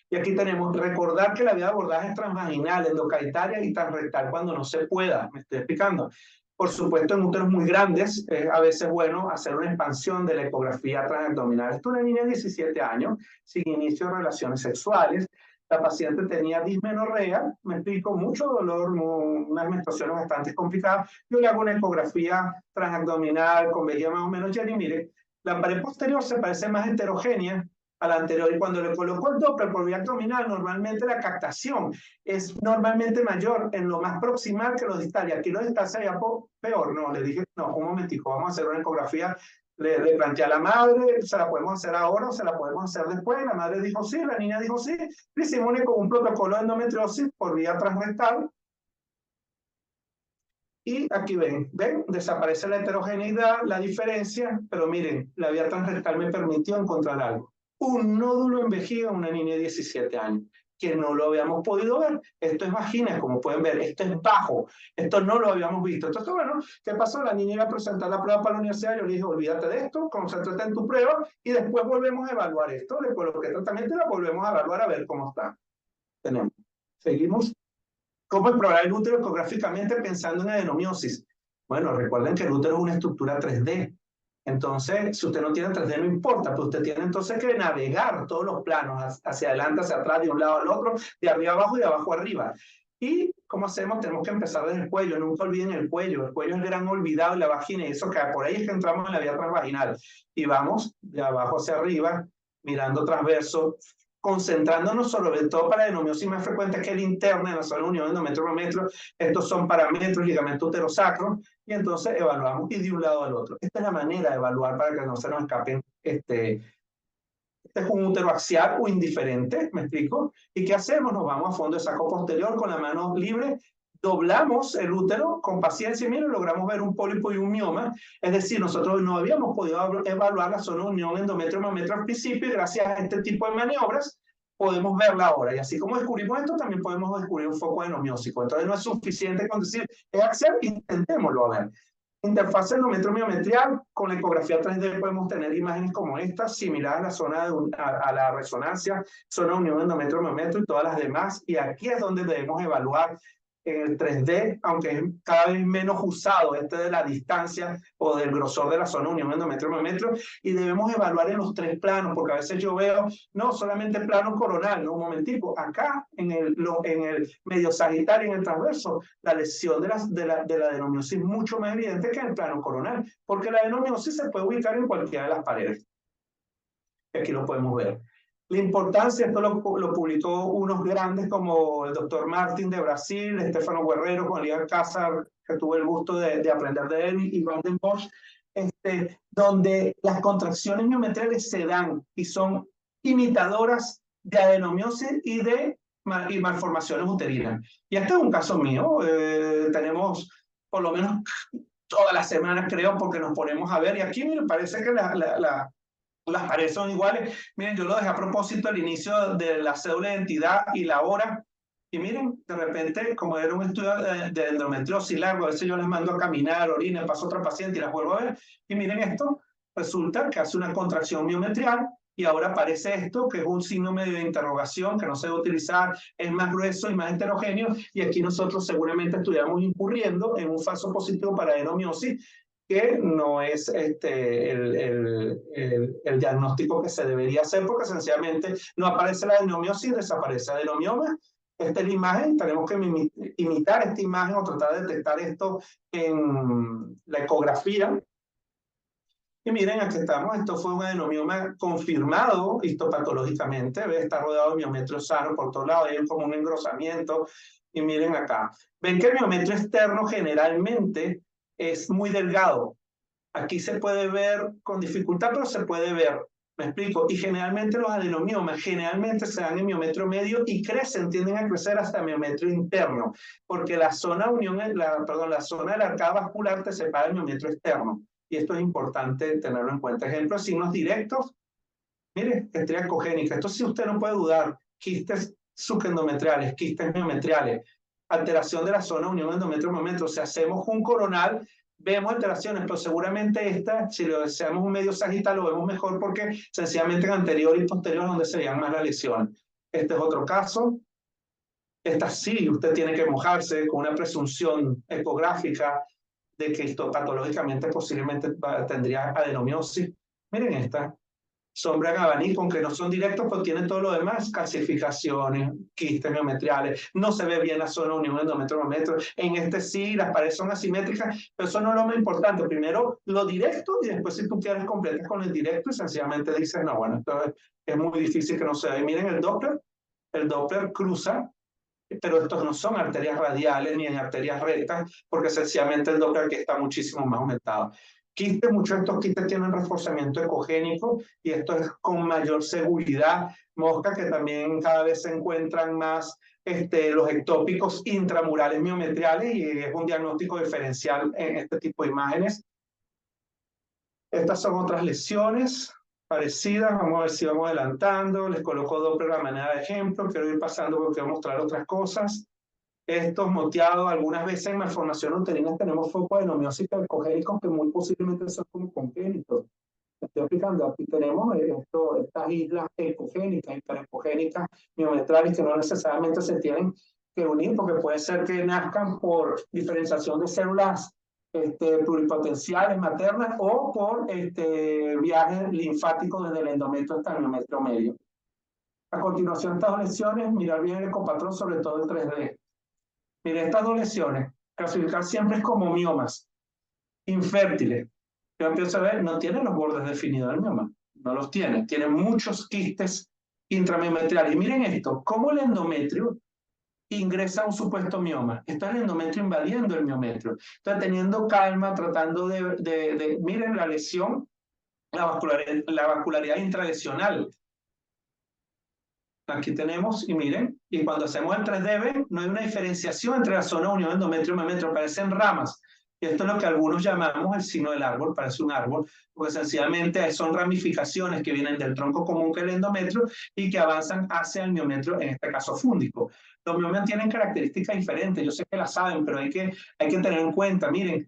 Y aquí tenemos, recordar que la vía de abordaje es transvaginal, endocaitaria y transrectal cuando no se pueda. Me estoy explicando. Por supuesto, en úteros muy grandes, es a veces bueno hacer una expansión de la ecografía transabdominal. Esto es una niña de 17 años, sin inicio de relaciones sexuales. La paciente tenía dismenorrea, me explico, mucho dolor, unas menstruaciones bastante complicadas. Yo le hago una ecografía transabdominal con vejiga más o menos llena, y mire, la pared posterior se parece más heterogénea a la anterior, y cuando le colocó el Doppler por vía abdominal, normalmente la captación es normalmente mayor en lo más proximal que lo distal, y aquí lo distal sería peor. No, le dije, no, un momentico, vamos a hacer una ecografía. Le planteé a la madre, ¿se la podemos hacer ahora o se la podemos hacer después? La madre dijo sí, la niña dijo sí. Le hicimos un protocolo de endometriosis por vía transrectal. Y aquí ven, desaparece la heterogeneidad, la diferencia, pero miren, la vía transrectal me permitió encontrar algo. Un nódulo en vejiga en una niña de 17 años, que no lo habíamos podido ver. Esto es vagina, como pueden ver, esto es bajo, esto no lo habíamos visto. Entonces, bueno, ¿qué pasó? La niña iba a presentar la prueba para la universidad, yo le dije, olvídate de esto, concéntrate en tu prueba, y después volvemos a evaluar esto, le coloqué tratamiento y la volvemos a evaluar a ver cómo está. Tenemos, seguimos. ¿Cómo explorar el útero ecográficamente pensando en adenomiosis? Bueno, recuerden que el útero es una estructura 3D. Entonces, si usted no tiene 3D, no importa, pero usted tiene entonces que navegar todos los planos, hacia adelante, hacia atrás, de un lado al otro, de arriba abajo y de abajo arriba. Y ¿cómo hacemos? Tenemos que empezar desde el cuello, nunca olviden el cuello es el gran olvidado y la vagina, y eso cae por ahí es que entramos en la vía transvaginal, y vamos de abajo hacia arriba, mirando transverso, concentrándonos sobre todo para la adenomiosis más frecuente, que es el interno, en la zona de unión endometrio-mametro. Estos son parámetros, ligamento uterosacro, y entonces evaluamos y de un lado al otro. Esta es la manera de evaluar para que no se nos escapen este es un útero axial o indiferente, ¿me explico? ¿Y qué hacemos? Nos vamos a fondo de saco posterior con la mano libre, doblamos el útero con paciencia y miren, logramos ver un pólipo y un mioma. Es decir, nosotros no habíamos podido evaluar la zona de unión endometrio-mametro al principio, y gracias a este tipo de maniobras podemos verla ahora. Y así como descubrimos esto, también podemos descubrir un foco adenomiósico. Entonces no es suficiente con decir, es axial, intentémoslo a ver. Interfaz endometrio-miometrial, con la ecografía 3D podemos tener imágenes como esta, similar a la zona a la resonancia, zona de unión endometrio-miometro y todas las demás. Y aquí es donde debemos evaluar en el 3D, aunque es cada vez menos usado de la distancia o del grosor de la zona de unión endometrio-miometro, y debemos evaluar en los 3 planos, porque a veces yo veo, no solamente plano coronal, no, un momentico, acá en el medio sagital y en el transverso, la lesión de la adenomiosis es mucho más evidente que en el plano coronal, porque la adenomiosis se puede ubicar en cualquiera de las paredes. Aquí lo podemos ver. La importancia, esto lo publicó unos grandes como el doctor Martin de Brasil, Stefano Guerrero con Elías Alcázar, que tuve el gusto de aprender de él, y Van den Bosch, donde las contracciones miometriales se dan y son imitadoras de adenomiosis y de malformaciones uterinas. Y este es un caso mío, tenemos por lo menos todas las semanas, creo, porque nos ponemos a ver, y aquí me parece que las paredes son iguales. Miren, yo lo dejé a propósito al inicio de la cédula de identidad y la hora. Y miren, de repente, como era un estudio de endometriosis largo, a veces yo les mando a caminar, orina, paso a otra paciente y las vuelvo a ver. Y miren esto, resulta que hace una contracción miometrial y ahora aparece esto, que es un signo medio de interrogación que no se debe utilizar, es más grueso y más heterogéneo. Y aquí nosotros seguramente estuviéramos incurriendo en un falso positivo para adenomiosis, que no es el diagnóstico que se debería hacer, porque sencillamente no aparece la adenomiosis, desaparece el adenomioma. Esta es la imagen, tenemos que imitar esta imagen o tratar de detectar esto en la ecografía. Y miren, aquí estamos, esto fue un adenomioma confirmado histopatológicamente, ¿ve? Está rodeado de miometrio sano por todos lados, hay como un engrosamiento. Y miren acá, ven que el miometrio externo generalmente es muy delgado. Aquí se puede ver con dificultad, pero se puede ver. ¿Me explico? Y generalmente los adenomiomas generalmente se dan en miometrio medio y crecen, tienden a crecer hasta miometrio interno, porque la zona unión, la zona de la arcada vascular te separa del miometrio externo. Y esto es importante tenerlo en cuenta. Ejemplo, signos directos. Mire, estría ecogénica. Esto sí usted no puede dudar. Quistes subendometriales, quistes miometriales, alteración de la zona unión endometrio-miometrio. Si hacemos un coronal, vemos alteraciones, pero seguramente esta, si lo deseamos un medio sagital, lo vemos mejor porque sencillamente en anterior y posterior es donde serían más las lesiones. Este es otro caso. Esta sí, usted tiene que mojarse con una presunción ecográfica de que histopatológicamente posiblemente tendría adenomiosis. Miren esta. Sombra en abanico, aunque no son directos, pero tienen todo lo demás, calcificaciones, quistes miometriales, no se ve bien la zona unión endometrio-mametro. En este sí, las paredes son asimétricas, pero eso no es lo más importante. Primero lo directo y después si tú quieres completas con el directo y sencillamente dices, no, bueno, esto es muy difícil que no se vea. Y miren el Doppler cruza, pero estos no son arterias radiales ni en arterias rectas, porque sencillamente el Doppler aquí está muchísimo más aumentado. Quistes, muchos de estos quistes tienen reforzamiento ecogénico y esto es con mayor seguridad. Moscas que también cada vez se encuentran más los ectópicos intramurales miometriales y es un diagnóstico diferencial en este tipo de imágenes. Estas son otras lesiones parecidas. Vamos a ver si vamos adelantando. Les coloco Doppler a manera de ejemplo. Quiero ir pasando porque quiero mostrar otras cosas. Estos moteados, algunas veces en malformación uterina tenemos focos de adenomiosis ecogénicos que muy posiblemente son como congénitos. Estoy explicando, aquí tenemos estas islas ecogénicas, hiperecogénicas, miometrales, que no necesariamente se tienen que unir, porque puede ser que nazcan por diferenciación de células pluripotenciales maternas o por viajes linfáticos desde el endometrio hasta el miometrio medio. A continuación, estas lesiones, mirar bien el ecopatrón, sobre todo el 3D. Mire, estas dos lesiones, clasificar siempre es como miomas infértiles. Yo empiezo a ver, no tienen los bordes definidos del mioma, no los tiene, tiene muchos quistes intramiometriales. Y miren esto, cómo el endometrio ingresa a un supuesto mioma. Está el endometrio invadiendo el miometrio. Entonces, teniendo calma, tratando miren la lesión, la vascularidad intralesional. Aquí tenemos, y miren, y cuando hacemos el 3D, no hay una diferenciación entre la zona unión endometrio y miometrio, parecen ramas. Y esto es lo que algunos llamamos el signo del árbol, parece un árbol, porque sencillamente son ramificaciones que vienen del tronco común que es el endometrio y que avanzan hacia el miometrio, en este caso fúndico. Los miomas tienen características diferentes, yo sé que las saben, pero hay que tener en cuenta, miren,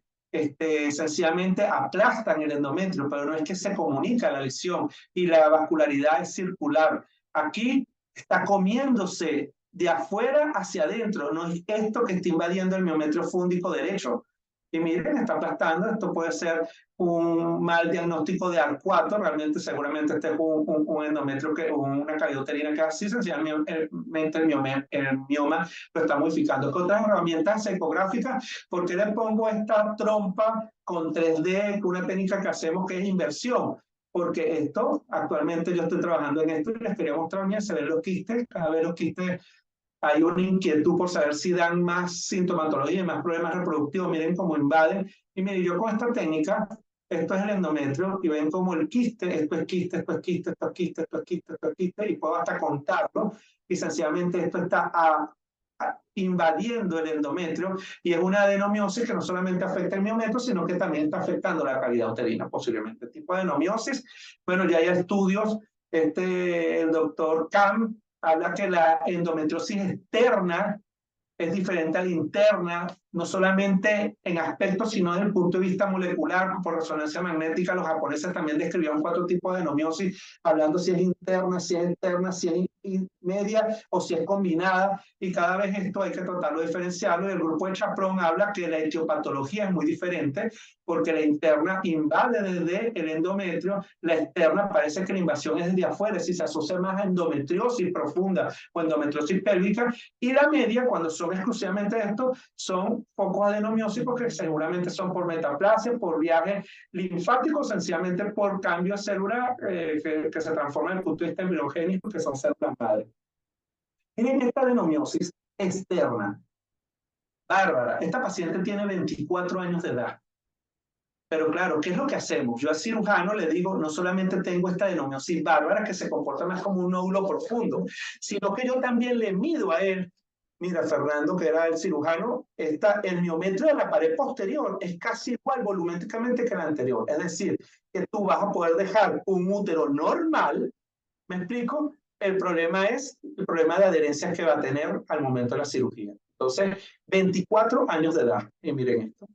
sencillamente aplastan el endometrio, pero no es que se comunica la lesión y la vascularidad es circular. Aquí está comiéndose de afuera hacia adentro, no es esto que está invadiendo el miometrio fúndico derecho. Y miren, está aplastando, esto puede ser un mal diagnóstico de arcuato, realmente seguramente este es un endometrio, una cavidad uterina que así sencillamente el mioma lo está modificando. Con otras herramientas ecográficas, ¿por qué le pongo esta trompa con 3D, una técnica que hacemos que es inversión? Porque esto, actualmente yo estoy trabajando en esto y les quería mostrar, mira, se ven los quistes, cada vez los quistes hay una inquietud por saber si dan más sintomatología y más problemas reproductivos. Miren cómo invaden. Y miren, yo con esta técnica, esto es el endometrio, y ven como el quiste, esto es quiste, esto es quiste, esto es quiste, esto es quiste, esto es quiste, y puedo hasta contarlo. Y sencillamente esto está invadiendo el endometrio, y es una adenomiosis que no solamente afecta el miometrio, sino que también está afectando la cavidad uterina, posiblemente. El tipo de adenomiosis, bueno, ya hay estudios, el doctor Kam habla que la endometriosis externa es diferente a la interna, no solamente en aspectos, sino desde el punto de vista molecular, por resonancia magnética. Los japoneses también describieron 4 tipos de adenomiosis, hablando si es interna, si es externa, si es media o si es combinada, y cada vez esto hay que tratarlo de diferenciarlo. Y el grupo de Chaprón habla que la etiopatología es muy diferente, porque la interna invade desde el endometrio, la externa parece que la invasión es desde afuera, si se asocia más a endometriosis profunda o endometriosis pélvica, y la media, cuando son exclusivamente esto, son focos adenomiosis porque seguramente son por metaplasia, por viaje linfático, sencillamente por cambio celular que se transforma desde el punto de vista embriogénico, que son células madre. Miren esta adenomiosis externa. Bárbara, esta paciente tiene 24 años de edad. Pero claro, ¿qué es lo que hacemos? Yo al cirujano le digo, no solamente tengo esta adenomiosis bárbara que se comporta más como un nódulo profundo, sino que yo también le mido a él. Mira, Fernando, que era el cirujano, el miometrio de la pared posterior es casi igual volumétricamente que el anterior. Es decir, que tú vas a poder dejar un útero normal, ¿me explico? El problema es el problema de adherencia que va a tener al momento de la cirugía. Entonces, 24 años de edad. Y miren esto.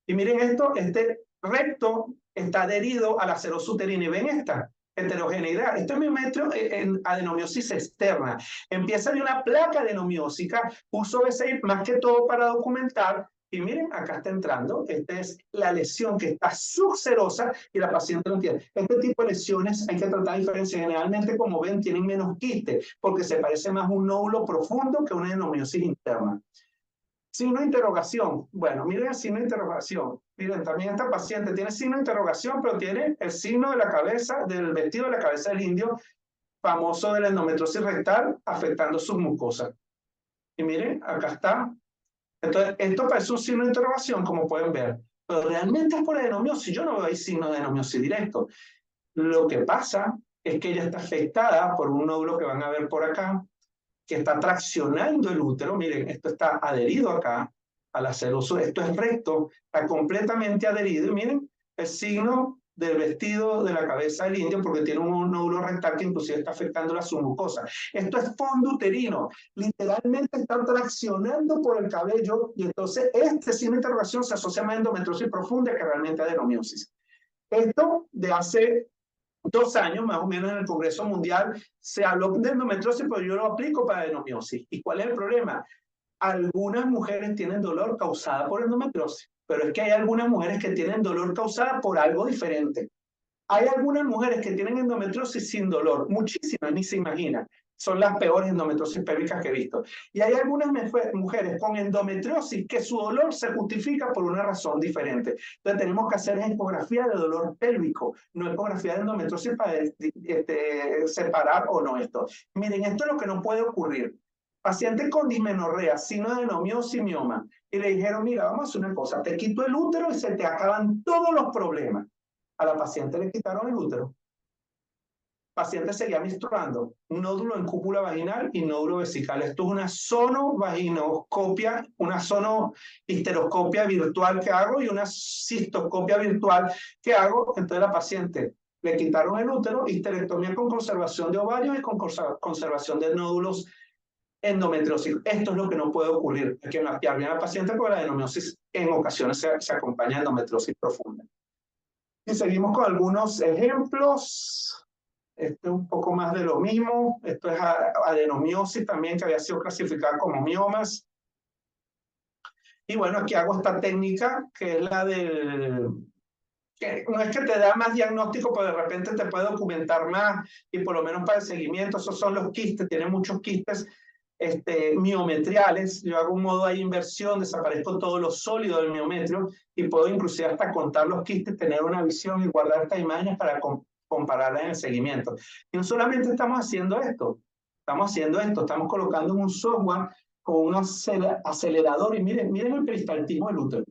Y miren esto, este recto está adherido a la serosa uterina. Y ven esta heterogeneidad. Esto es miometrio en adenomiosis externa. Empieza de una placa adenomiósica. Uso BCI más que todo para documentar. Y miren, acá está entrando. Esta es la lesión que está subserosa y la paciente no tiene. Este tipo de lesiones hay que tratar de diferencia. Generalmente, como ven, tienen menos quiste porque se parece más a un nódulo profundo que una adenomiosis interna. Signo de interrogación. Bueno, miren el signo de interrogación. Miren, también esta paciente tiene signo de interrogación, pero tiene el signo de la cabeza, del vestido de la cabeza del indio, famoso de la endometriosis rectal, afectando sus mucosas. Y miren, acá está. Entonces, esto parece un signo de interrogación, como pueden ver. Pero realmente es por adenomiosis. Yo no veo ahí signo de adenomiosis directo. Lo que pasa es que ella está afectada por un nódulo que van a ver por acá, que está traccionando el útero. Miren, esto está adherido acá a la serosa, esto es recto, está completamente adherido, y miren el signo del vestido de la cabeza del indio, porque tiene un nódulo rectal que inclusive está afectando la submucosa. Esto es fondo uterino, literalmente está traccionando por el cabello, y entonces este signo de interrogación se asocia más a endometriosis profunda que realmente a adenomiosis. Esto de hace 2 años, más o menos, en el Congreso Mundial, se habló de endometriosis, pero yo lo aplico para adenomiosis. ¿Y cuál es el problema? Algunas mujeres tienen dolor causada por endometriosis, pero es que hay algunas mujeres que tienen dolor causada por algo diferente. Hay algunas mujeres que tienen endometriosis sin dolor, muchísimas, ni se imaginan. Son las peores endometriosis pélvicas que he visto. Y hay algunas mujeres con endometriosis que su dolor se justifica por una razón diferente. Entonces tenemos que hacer ecografía de dolor pélvico, no ecografía de endometriosis para separar o no esto. Miren, esto es lo que no puede ocurrir. Paciente con dismenorrea, sinoadenomiosis, mioma, y le dijeron, mira, vamos a hacer una cosa, te quito el útero y se te acaban todos los problemas. A la paciente le quitaron el útero. Paciente seguía menstruando, nódulo en cúpula vaginal y nódulo vesical. Esto es una sonovaginoscopia, una sonohisteroscopia virtual que hago y una cistoscopia virtual que hago. Entonces la paciente le quitaron el útero, histerectomía con conservación de ovarios y con conservación de nódulos endometriósicos. Esto es lo que no puede ocurrir. Hay que mapear bien al paciente porque la adenomiosis en ocasiones se acompaña de endometriosis profunda. Y seguimos con algunos ejemplos. Esto es un poco más de lo mismo. Esto es adenomiosis también, que había sido clasificada como miomas. Y bueno, aquí hago esta técnica, que es la del... que no es que te da más diagnóstico, pero de repente te puede documentar más, y por lo menos para el seguimiento. Esos son los quistes, tienen muchos quistes miometriales. Yo hago un modo de inversión, desaparezco todo lo sólido del miometrio, y puedo inclusive hasta contar los quistes, tener una visión y guardar estas imágenes para compararla en el seguimiento. Y no solamente estamos haciendo esto, estamos colocando en un software con un acelerador, y miren el peristaltismo del útero.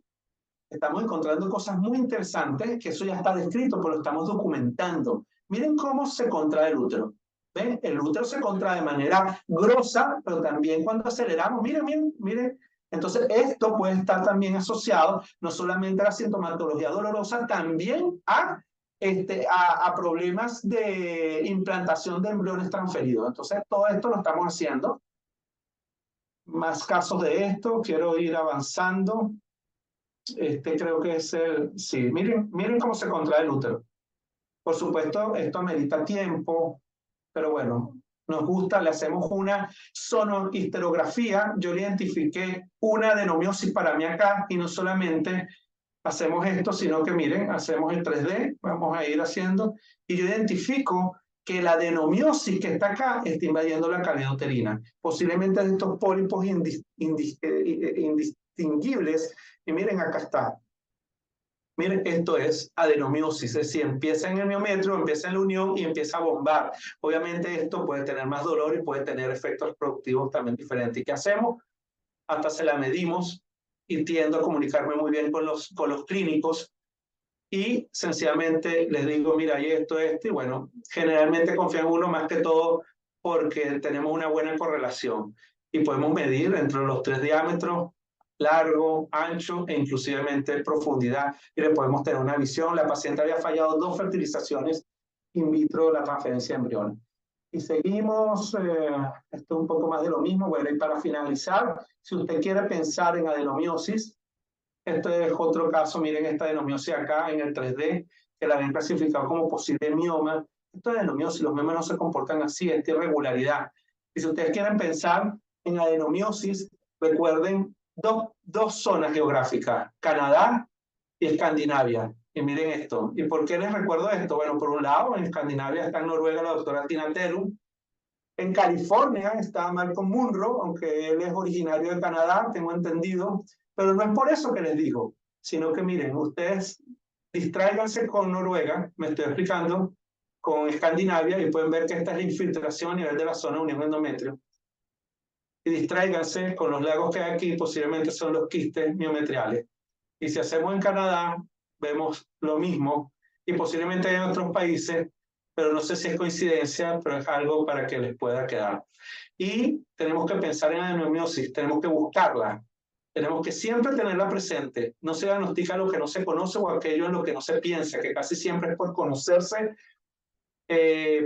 Estamos encontrando cosas muy interesantes, que eso ya está descrito, pero lo estamos documentando. Miren cómo se contrae el útero. ¿Ven? El útero se contrae de manera grosa, pero también cuando aceleramos, miren. Entonces, esto puede estar también asociado no solamente a la sintomatología dolorosa, también a problemas de implantación de embriones transferidos. Entonces, todo esto lo estamos haciendo. Más casos de esto, quiero ir avanzando. Creo que es el... Sí, miren cómo se contrae el útero. Por supuesto, esto amerita tiempo, pero bueno, nos gusta, le hacemos una sonohisterografía. Yo le identifiqué una adenomiosis para mí acá, y no solamente hacemos esto, sino que miren, hacemos el 3D, vamos a ir haciendo, y yo identifico que la adenomiosis que está acá está invadiendo la cavidad uterina, posiblemente de estos pólipos indistinguibles, y miren, acá está. Miren, esto es adenomiosis, es decir, empieza en el miometrio, empieza en la unión y empieza a bombar. Obviamente esto puede tener más dolor y puede tener efectos productivos también diferentes. ¿Y qué hacemos? Hasta se la medimos, y tiendo a comunicarme muy bien con los clínicos, y sencillamente les digo, mira, hay esto, y bueno, generalmente confían en uno más que todo porque tenemos una buena correlación y podemos medir entre los 3 diámetros, largo, ancho e inclusivemente profundidad, y le podemos tener una visión. La paciente había fallado 2 fertilizaciones in vitro de la transferencia de embriones. Y seguimos, esto es un poco más de lo mismo. Bueno, y para finalizar, si usted quiere pensar en adenomiosis, este es otro caso. Miren esta adenomiosis acá en el 3D, que la habían clasificado como posible mioma. Esto es adenomiosis, los miomas no se comportan así, esta irregularidad. Y si ustedes quieren pensar en adenomiosis, recuerden dos zonas geográficas, Canadá y Escandinavia. Y miren esto. ¿Y por qué les recuerdo esto? Bueno, por un lado, en Escandinavia está en Noruega la doctora Tina Terum. En California está Malcolm Munro, aunque él es originario de Canadá, tengo entendido. Pero no es por eso que les digo, sino que miren, ustedes distráiganse con Noruega, me estoy explicando, con Escandinavia, y pueden ver que esta es la infiltración a nivel de la zona unión endometrio. Y distráiganse con los lagos que hay aquí, posiblemente son los quistes miometriales. Y si hacemos en Canadá, vemos lo mismo, y posiblemente hay en otros países, pero no sé si es coincidencia, pero es algo para que les pueda quedar. Y tenemos que pensar en la adenomiosis, tenemos que buscarla, tenemos que siempre tenerla presente. No se diagnostica lo que no se conoce o aquello en lo que no se piensa, que casi siempre es por conocerse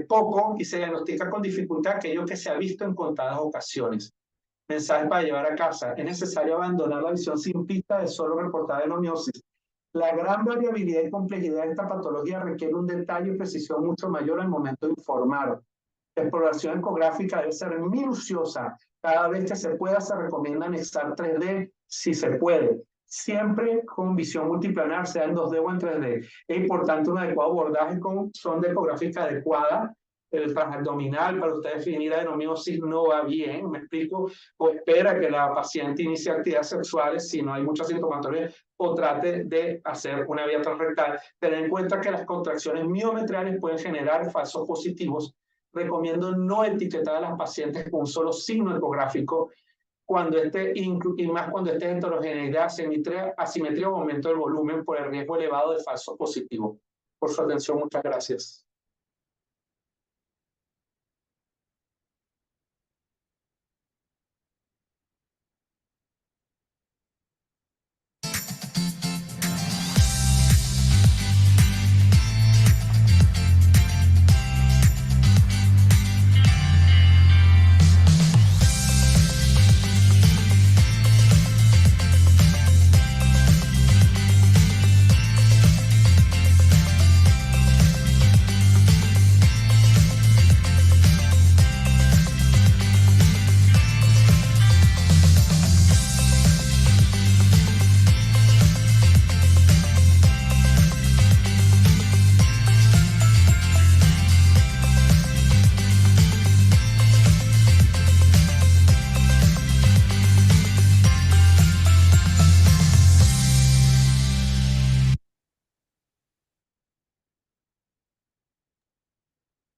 poco, y se diagnostica con dificultad aquello que se ha visto en contadas ocasiones. Mensaje para llevar a casa: es necesario abandonar la visión simplista de solo reportar adenomiosis. La gran variabilidad y complejidad de esta patología requiere un detalle y precisión mucho mayor al momento de informar. La exploración ecográfica debe ser minuciosa. Cada vez que se pueda, se recomienda anexar 3D si se puede. Siempre con visión multiplanar, sea en 2D o en 3D. Es importante un adecuado abordaje con sonda ecográfica adecuada el transabdominal para usted definir adenomiosis no va bien, ¿me explico? O espera que la paciente inicie actividades sexuales si no hay mucha sintomatología, o trate de hacer una vía transrectal. Tener en cuenta que las contracciones miometriales pueden generar falsos positivos. Recomiendo no etiquetar a las pacientes con un solo signo ecográfico cuando y más cuando esté heterogeneidad, asimetría o aumento del volumen por el riesgo elevado de falsos positivos. Por su atención, muchas gracias.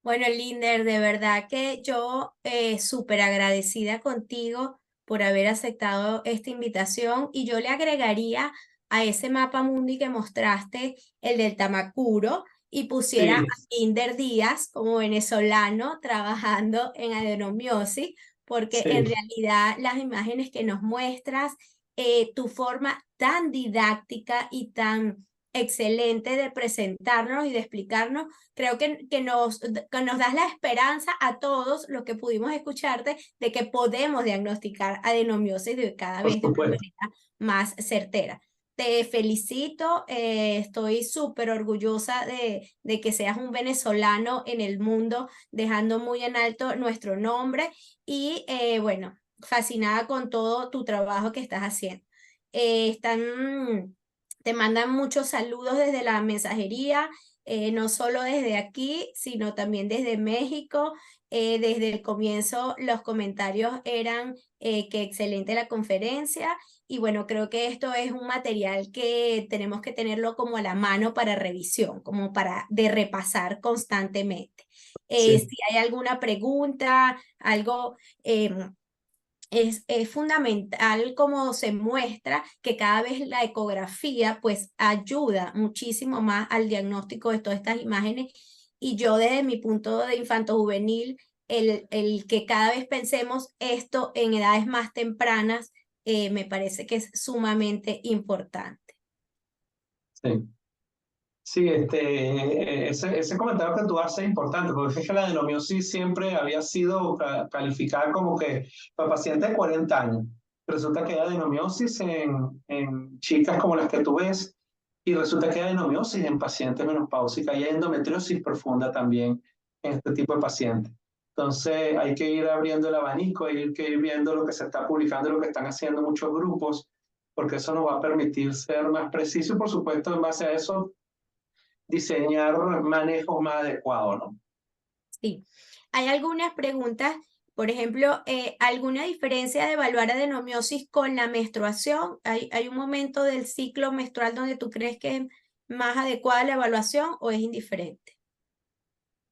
Bueno, Linder, de verdad que yo súper agradecida contigo por haber aceptado esta invitación y yo le agregaría a ese mapa mundi que mostraste el del Tamacuro y pusiera a Sí, Linder Díaz como venezolano trabajando en adenomiosis, porque en sí, realidad las imágenes que nos muestras, tu forma tan didáctica y tan excelente de presentarnos y de explicarnos. Creo que nos das la esperanza a todos los que pudimos escucharte de que podemos diagnosticar adenomiosis de cada por vez de una supuesto. manera más certera. Te felicito, estoy súper orgullosa de que seas un venezolano en el mundo, dejando muy en alto nuestro nombre y bueno, fascinada con todo tu trabajo que estás haciendo. Te mandan muchos saludos desde la mensajería, no solo desde aquí, sino también desde México. Desde el comienzo los comentarios eran que excelente la conferencia y bueno, creo que esto es un material que tenemos que tenerlo como a la mano para revisión, como para de repasar constantemente. Sí. Si hay alguna pregunta, algo... es fundamental como se muestra que cada vez la ecografía pues ayuda muchísimo más al diagnóstico de todas estas imágenes y yo desde mi punto de infanto juvenil, el que cada vez pensemos esto en edades más tempranas, me parece que es sumamente importante. Sí. Sí, ese comentario que tú haces es importante, porque es que la adenomiosis siempre había sido calificada como que para pacientes de 40 años. Resulta que hay adenomiosis en chicas como las que tú ves, y resulta que hay adenomiosis en pacientes menopáusicas y hay endometriosis profunda también en este tipo de pacientes. Entonces hay que ir abriendo el abanico, hay que ir viendo lo que se está publicando, lo que están haciendo muchos grupos, porque eso nos va a permitir ser más precisos y por supuesto en base a eso diseñar manejos más adecuados, ¿no? Sí. Hay algunas preguntas, por ejemplo, ¿alguna diferencia de evaluar adenomiosis con la menstruación? ¿Hay un momento del ciclo menstrual donde tú crees que es más adecuada la evaluación o es indiferente?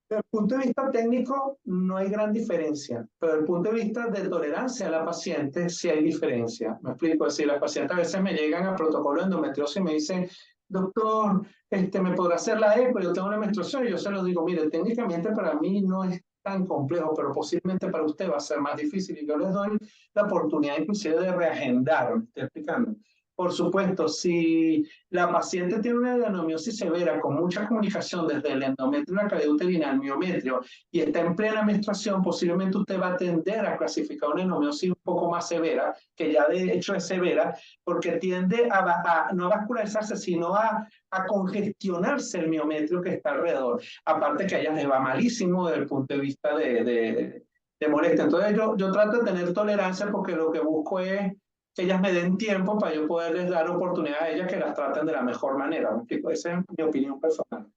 Desde el punto de vista técnico no hay gran diferencia, pero desde el punto de vista de tolerancia a la paciente sí hay diferencia. Me explico, es decir, las pacientes a veces me llegan a protocolo de endometriosis y me dicen, doctor, ¿me podrá hacer la eco? Yo tengo una menstruación y yo se lo digo, mire, técnicamente para mí no es tan complejo, pero posiblemente para usted va a ser más difícil y yo les doy la oportunidad inclusive de reagendar, ¿me estoy explicando? Por supuesto, si la paciente tiene una adenomiosis severa con mucha comunicación desde el endometrio, la cavidad uterina, al miometrio y está en plena menstruación, posiblemente usted va a tender a clasificar una adenomiosis un poco más severa, que ya de hecho es severa, porque tiende a no a vascularizarse, sino a congestionarse el miometrio que está alrededor. Aparte que a ella le va malísimo desde el punto de vista de molestia. Entonces yo trato de tener tolerancia porque lo que busco es que ellas me den tiempo para yo poderles dar oportunidad a ellas que las traten de la mejor manera. ¿Me explico? Esa es mi opinión personal.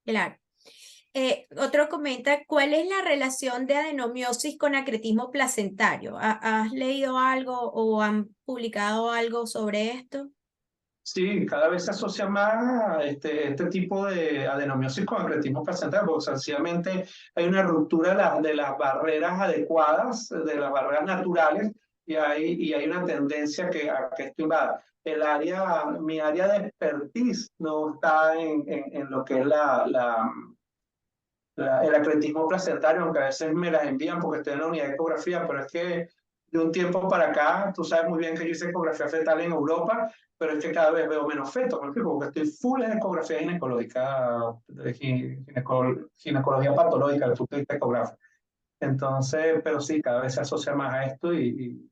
Claro. Otro comenta, ¿cuál es la relación de adenomiosis con acretismo placentario? ¿Has leído algo o han publicado algo sobre esto? Sí, cada vez se asocia más este tipo de adenomiosis con acretismo placentario, porque sencillamente hay una ruptura de las barreras adecuadas, de las barreras naturales, y hay una tendencia a que esto invada. Mi área de expertise no está en lo que es el acretismo placentario, aunque a veces me las envían porque estoy en la unidad de ecografía, pero es que de un tiempo para acá, tú sabes muy bien que yo hice ecografía fetal en Europa, pero es que cada vez veo menos fetos, ¿me explico? Porque estoy full en ecografía ginecológica, ginecología patológica, desde el punto de vista ecográfico. Entonces, pero sí, cada vez se asocia más a esto y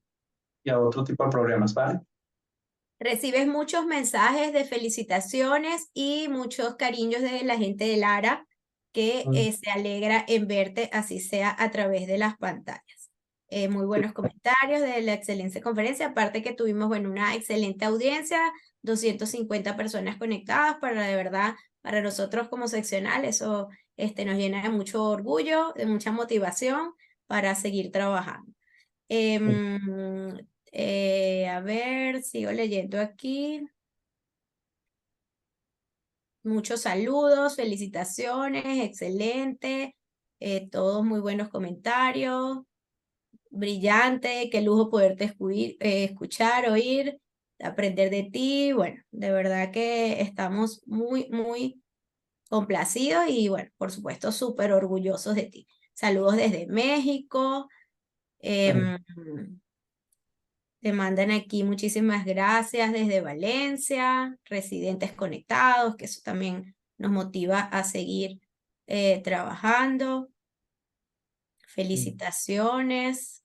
a otro tipo de problemas, ¿vale? Recibes muchos mensajes de felicitaciones y muchos cariños de la gente de Lara que Mm. se alegra en verte, así sea a través de las pantallas. Muy buenos comentarios de la excelente conferencia, aparte que tuvimos, bueno, una excelente audiencia, 250 personas conectadas, para de verdad, para nosotros como seccional, eso nos llena de mucho orgullo, de mucha motivación para seguir trabajando. A ver, sigo leyendo aquí. Muchos saludos, felicitaciones, excelente, todos muy buenos comentarios, brillante, qué lujo poderte escuchar, oír, aprender de ti. Bueno, de verdad que estamos muy, muy complacidos y bueno, por supuesto, súper orgullosos de ti. Saludos desde México. Mm. em, Te mandan aquí muchísimas gracias desde Valencia, residentes conectados, que eso también nos motiva a seguir trabajando. Felicitaciones.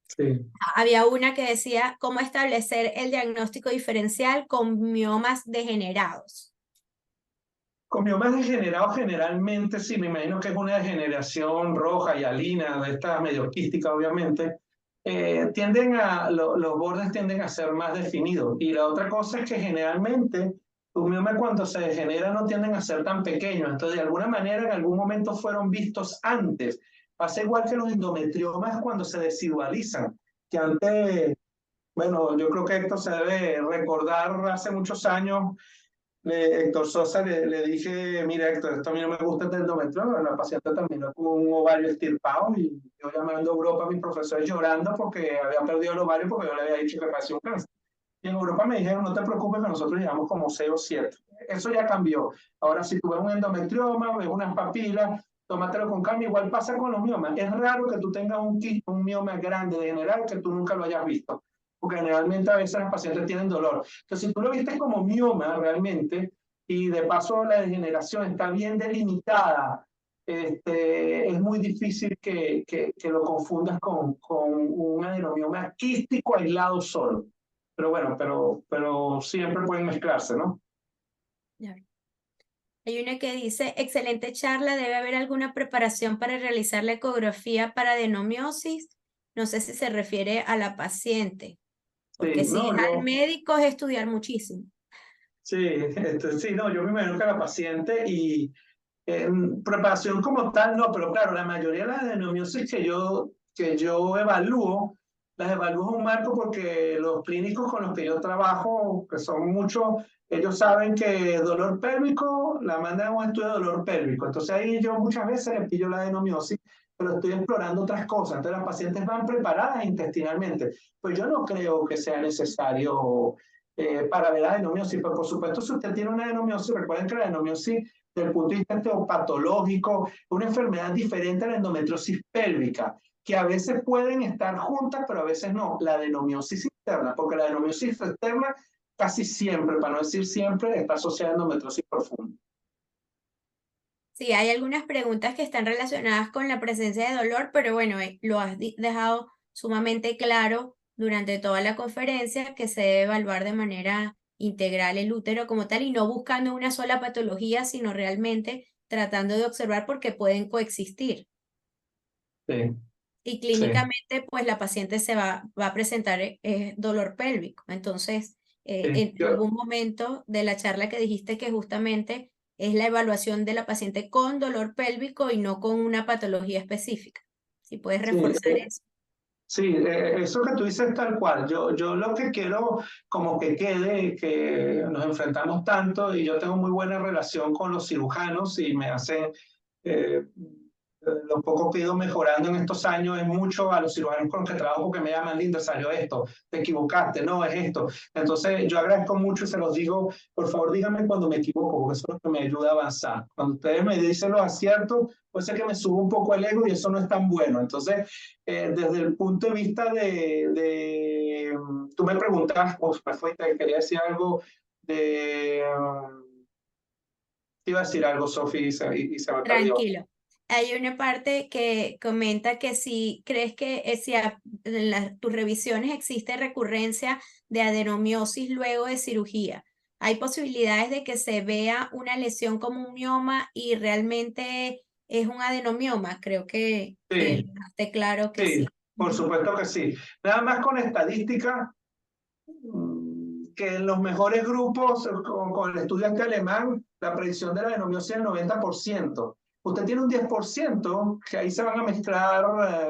Sí. Había una que decía, ¿cómo establecer el diagnóstico diferencial con miomas degenerados? Con miomas degenerados generalmente, sí, me imagino que es una degeneración roja y alina, de estas medio quística, obviamente, los bordes tienden a ser más definidos. Y la otra cosa es que generalmente los miomas cuando se degeneran no tienden a ser tan pequeños. Entonces, de alguna manera, en algún momento fueron vistos antes. Pasa igual que los endometriomas cuando se desigualizan, que antes, bueno, yo creo que esto se debe recordar hace muchos años. Héctor Sosa le dije, mira Héctor, esto a mí no me gusta el endometrioma, la paciente terminó con un ovario extirpado y yo llamando a Europa a mis profesores llorando porque había perdido el ovario porque yo le había dicho que parecía un cáncer. Y en Europa me dijeron, no te preocupes que nosotros llevamos como 6 o 7. Eso ya cambió. Ahora si tú ves un endometrioma, ves unas papilas, tómatelo con calma. Igual pasa con los miomas. Es raro que tú tengas un mioma grande de general que tú nunca lo hayas visto, porque generalmente a veces los pacientes tienen dolor. Entonces, si tú lo viste como mioma realmente, y de paso la degeneración está bien delimitada, es muy difícil que lo confundas con un adenomioma quístico aislado solo. Pero bueno, pero siempre pueden mezclarse, ¿no? Claro. Hay una que dice, excelente charla, ¿debe haber alguna preparación para realizar la ecografía para adenomiosis? No sé si se refiere a la paciente, porque Sí, si no, es al médico es estudiar muchísimo. sí, no, yo me imagino que la paciente y preparación como tal, no, pero claro, la mayoría de las adenomiosis que yo evalúo, las evalúo en un marco porque los clínicos con los que yo trabajo, que son muchos, ellos saben que dolor pélvico, la mandan a un estudio de dolor pélvico. Entonces ahí yo muchas veces le pillo la adenomiosis, pero estoy explorando otras cosas. Entonces las pacientes van preparadas intestinalmente. Pues yo no creo que sea necesario para ver adenomiosis, pero por supuesto si usted tiene una adenomiosis, recuerden que la adenomiosis desde el punto de vista patológico, una enfermedad diferente a la endometriosis pélvica, que a veces pueden estar juntas, pero a veces no. La adenomiosis interna, porque la adenomiosis externa casi siempre, para no decir siempre, está asociada a endometriosis profunda. Sí, hay algunas preguntas que están relacionadas con la presencia de dolor, pero bueno, lo has dejado sumamente claro durante toda la conferencia que se debe evaluar de manera integral el útero como tal y no buscando una sola patología, sino realmente tratando de observar porque pueden coexistir. Sí, Y sí, clínicamente, pues la paciente va a presentar dolor pélvico. Entonces, sí. en algún momento de la charla que dijiste que justamente es la evaluación de la paciente con dolor pélvico y no con una patología específica. Si puedes Sí, reforzar eso. sí, eso que tú dices tal cual. Yo lo que quiero como que quede, que nos enfrentamos tanto y yo tengo muy buena relación con los cirujanos y me hacen, lo poco que he ido mejorando en estos años es mucho a los cirujanos con los que trabajo que me llaman, lindo, salió esto, te equivocaste, no, es esto. Entonces yo agradezco mucho y se los digo, por favor díganme cuando me equivoco, porque eso es lo que me ayuda a avanzar. Cuando ustedes me dicen los aciertos, puede ser que me suba un poco el ego y eso no es tan bueno. Entonces, desde el punto de vista tú me preguntas, me fuiste, quería decir algo de, te iba a decir algo, Sofi, y se me perdió. Tranquilo. Hay una parte que comenta que si crees que si en tus revisiones existe recurrencia de adenomiosis luego de cirugía, hay posibilidades de que se vea una lesión como un mioma y realmente es un adenomioma. Creo que Sí, lo dejaste claro que sí, sí. por Ujú. supuesto que sí. Nada más con estadística, que en los mejores grupos, con el estudiante alemán, la predicción de la adenomiosis es el 90%. Usted tiene un 10%, que ahí se van a mezclar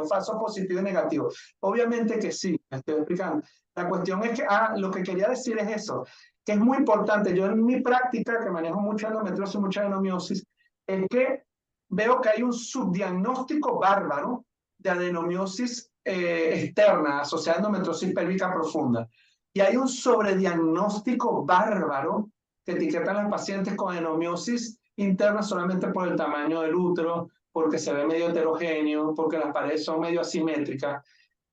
falsos positivos y negativos. Obviamente que sí, me estoy explicando. La cuestión es que, lo que quería decir es eso, que es muy importante. Yo en mi práctica, que manejo mucha endometriosis y mucha adenomiosis, es que veo que hay un subdiagnóstico bárbaro de adenomiosis externa asociada a endometriosis pélvica profunda. Y hay un sobrediagnóstico bárbaro que etiquetan a las pacientes con adenomiosis interna solamente por el tamaño del útero, porque se ve medio heterogéneo, porque las paredes son medio asimétricas.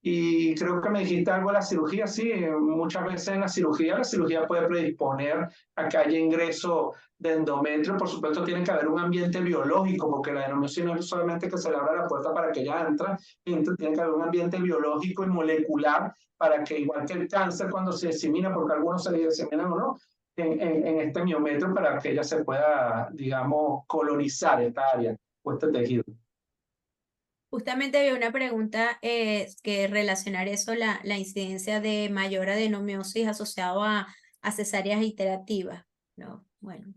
Y creo que me dijiste algo de la cirugía, sí, muchas veces en la cirugía puede predisponer a que haya ingreso de endometrio. Por supuesto, tiene que haber un ambiente biológico, porque la adenomiosis no es solamente que se le abra la puerta para que ella entre, tiene que haber un ambiente biológico y molecular para que, igual que el cáncer cuando se disemina, porque algunos se diseminan o no, en este miometrio para que ella se pueda, digamos, colonizar esta área o este tejido. Justamente había una pregunta que relacionar eso, la incidencia de mayor adenomiosis asociado a cesáreas iterativas, ¿no? Bueno.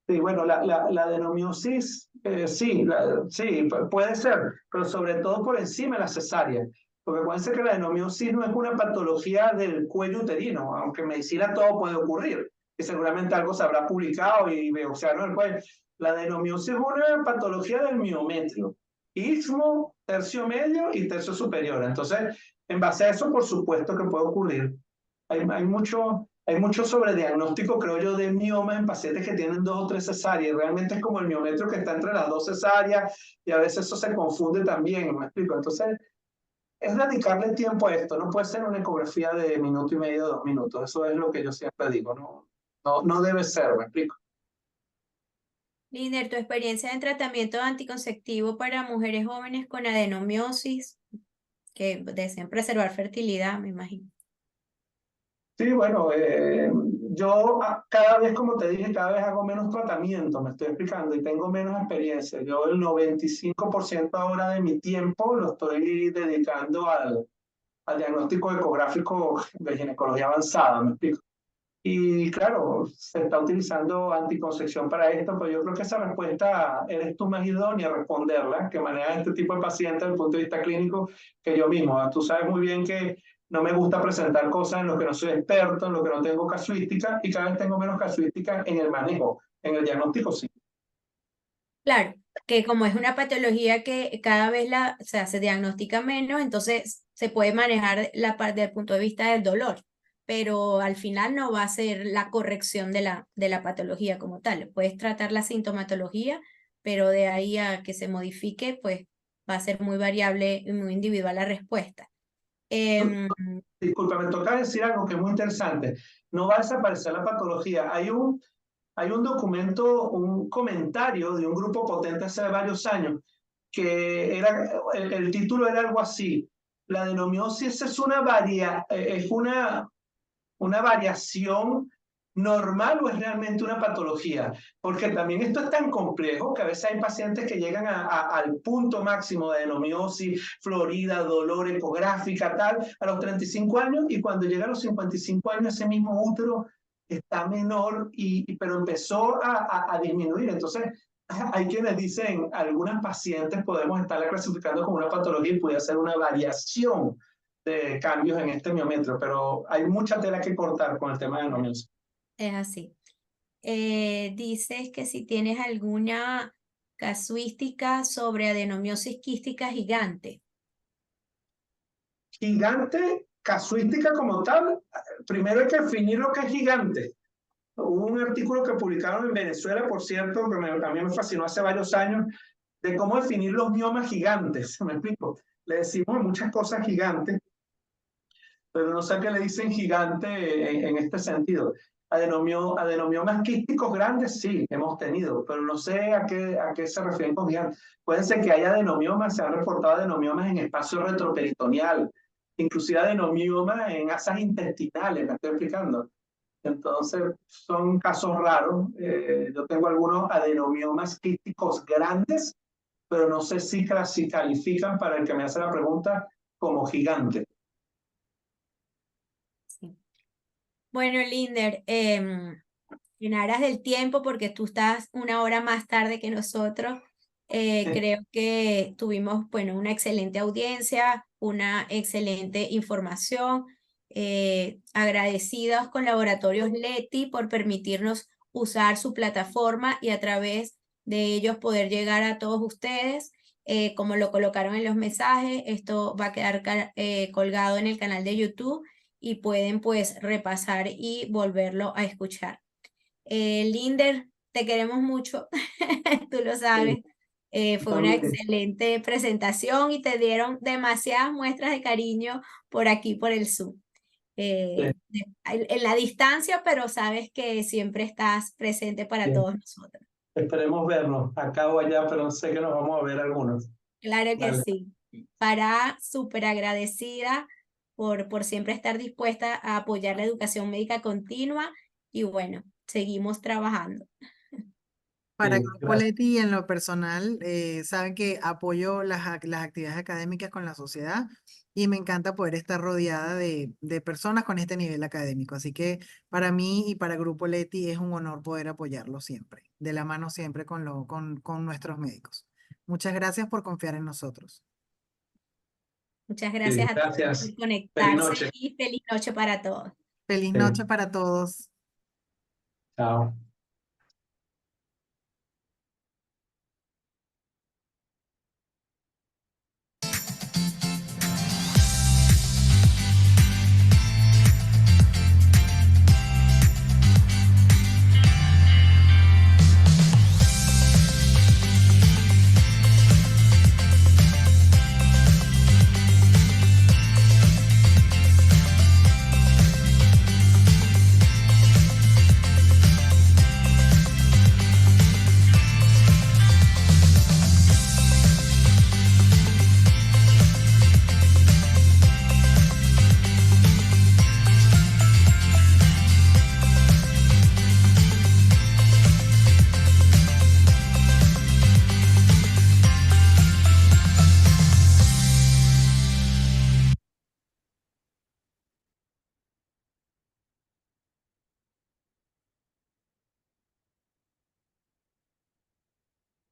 Sí, bueno, la adenomiosis, sí, sí, puede ser, pero sobre todo por encima de la cesárea. Porque acuérdense que la adenomiosis no es una patología del cuello uterino, aunque en medicina todo puede ocurrir, que seguramente algo se habrá publicado o sea, no el cuello. La adenomiosis es una patología del miometrio, istmo, tercio medio y tercio superior. Entonces, en base a eso, por supuesto que puede ocurrir. Hay mucho sobrediagnóstico, creo yo, de mioma en pacientes que tienen 2 o 3 cesáreas. Realmente es como el miometrio que está entre las 2 cesáreas y a veces eso se confunde también, ¿me explico? Entonces, es dedicarle tiempo a esto. No puede ser una ecografía de 1 minuto y medio, 2 minutos. Eso es lo que yo siempre digo. No debe ser, ¿me explico? Linder, tu experiencia en tratamiento anticonceptivo para mujeres jóvenes con adenomiosis que desean preservar fertilidad, me imagino. Sí, bueno, yo cada vez, como te dije, cada vez hago menos tratamiento, me estoy explicando, y tengo menos experiencia. Yo el 95% ahora de mi tiempo lo estoy dedicando al diagnóstico ecográfico de ginecología avanzada, ¿me explico? Y claro, se está utilizando anticoncepción para esto, pero yo creo que esa respuesta eres tú más idónea a responderla, que manejas este tipo de pacientes desde el punto de vista clínico, que yo mismo. Tú sabes muy bien que no me gusta presentar cosas en lo que no soy experto, en lo que no tengo casuística, y cada vez tengo menos casuística en el manejo. En el diagnóstico sí. Claro, que como es una patología que cada vez o sea, se diagnostica menos, entonces se puede manejar la parte del punto de vista del dolor, pero al final no va a ser la corrección de la patología como tal. Puedes tratar la sintomatología, pero de ahí a que se modifique, pues va a ser muy variable y muy individual la respuesta. Em, Disculpa, me toca decir algo que es muy interesante. No va a desaparecer la patología. Hay un documento, un comentario de un grupo potente hace varios años, que el título era algo así. La adenomiosis es una variación normal o es realmente una patología, porque también esto es tan complejo que a veces hay pacientes que llegan al punto máximo de adenomiosis, florida, dolor, ecográfica, tal, a los 35 años, y cuando llegan a los 55 años ese mismo útero está menor, pero empezó a disminuir. Entonces, hay quienes dicen, algunas pacientes podemos estarla clasificando como una patología y puede ser una variación de cambios en este miometrio, pero hay mucha tela que cortar con el tema de adenomiosis. Es así. Dices que si tienes alguna casuística sobre adenomiosis quística gigante. Gigante, casuística como tal, primero hay que definir lo que es gigante. Hubo un artículo que publicaron en Venezuela, por cierto, que a mí me fascinó hace varios años, de cómo definir los miomas gigantes. ¿Me explico? Le decimos muchas cosas gigantes, pero no sé qué le dicen gigante en este sentido. Adenomiomas quísticos grandes, sí, hemos tenido, pero no sé a qué se refieren con gigante. Puede ser que haya adenomiomas, se han reportado adenomiomas en espacio retroperitoneal, inclusive adenomiomas en asas intestinales, ¿me estoy explicando? Entonces, son casos raros. Yo tengo algunos adenomiomas quísticos grandes, pero no sé si califican para el que me hace la pregunta como gigante. Sí. Bueno, Linder, en aras del tiempo, porque tú estás una hora más tarde que nosotros, creo que tuvimos, bueno, una excelente audiencia, una excelente información. Agradecidos con Laboratorios Leti por permitirnos usar su plataforma y a través de ellos poder llegar a todos ustedes. Como lo colocaron en los mensajes, esto va a quedar colgado en el canal de YouTube y pueden pues repasar y volverlo a escuchar. Linder, te queremos mucho, tú lo Sí, sabes. Fue una también. excelente presentación y te dieron demasiadas muestras de cariño por aquí, por el Zoom. En la distancia, pero sabes que siempre estás presente para Bien. todos nosotros. Esperemos vernos acá o allá, pero sé que nos vamos a ver algunos. Claro que Vale. sí. Para súper agradecida por siempre estar dispuesta a apoyar la educación médica continua y bueno, seguimos trabajando. Para Sí, Grupo gracias. Leti, en lo personal, saben que apoyo las actividades académicas con la sociedad y me encanta poder estar rodeada de personas con este nivel académico. Así que para mí y para Grupo Leti es un honor poder apoyarlo siempre, de la mano siempre con nuestros médicos. Muchas gracias por confiar en nosotros. Muchas Sí, gracias a todos gracias. por Feliz conectarse noche. y feliz noche para todos. Feliz Sí, noche para todos. chao.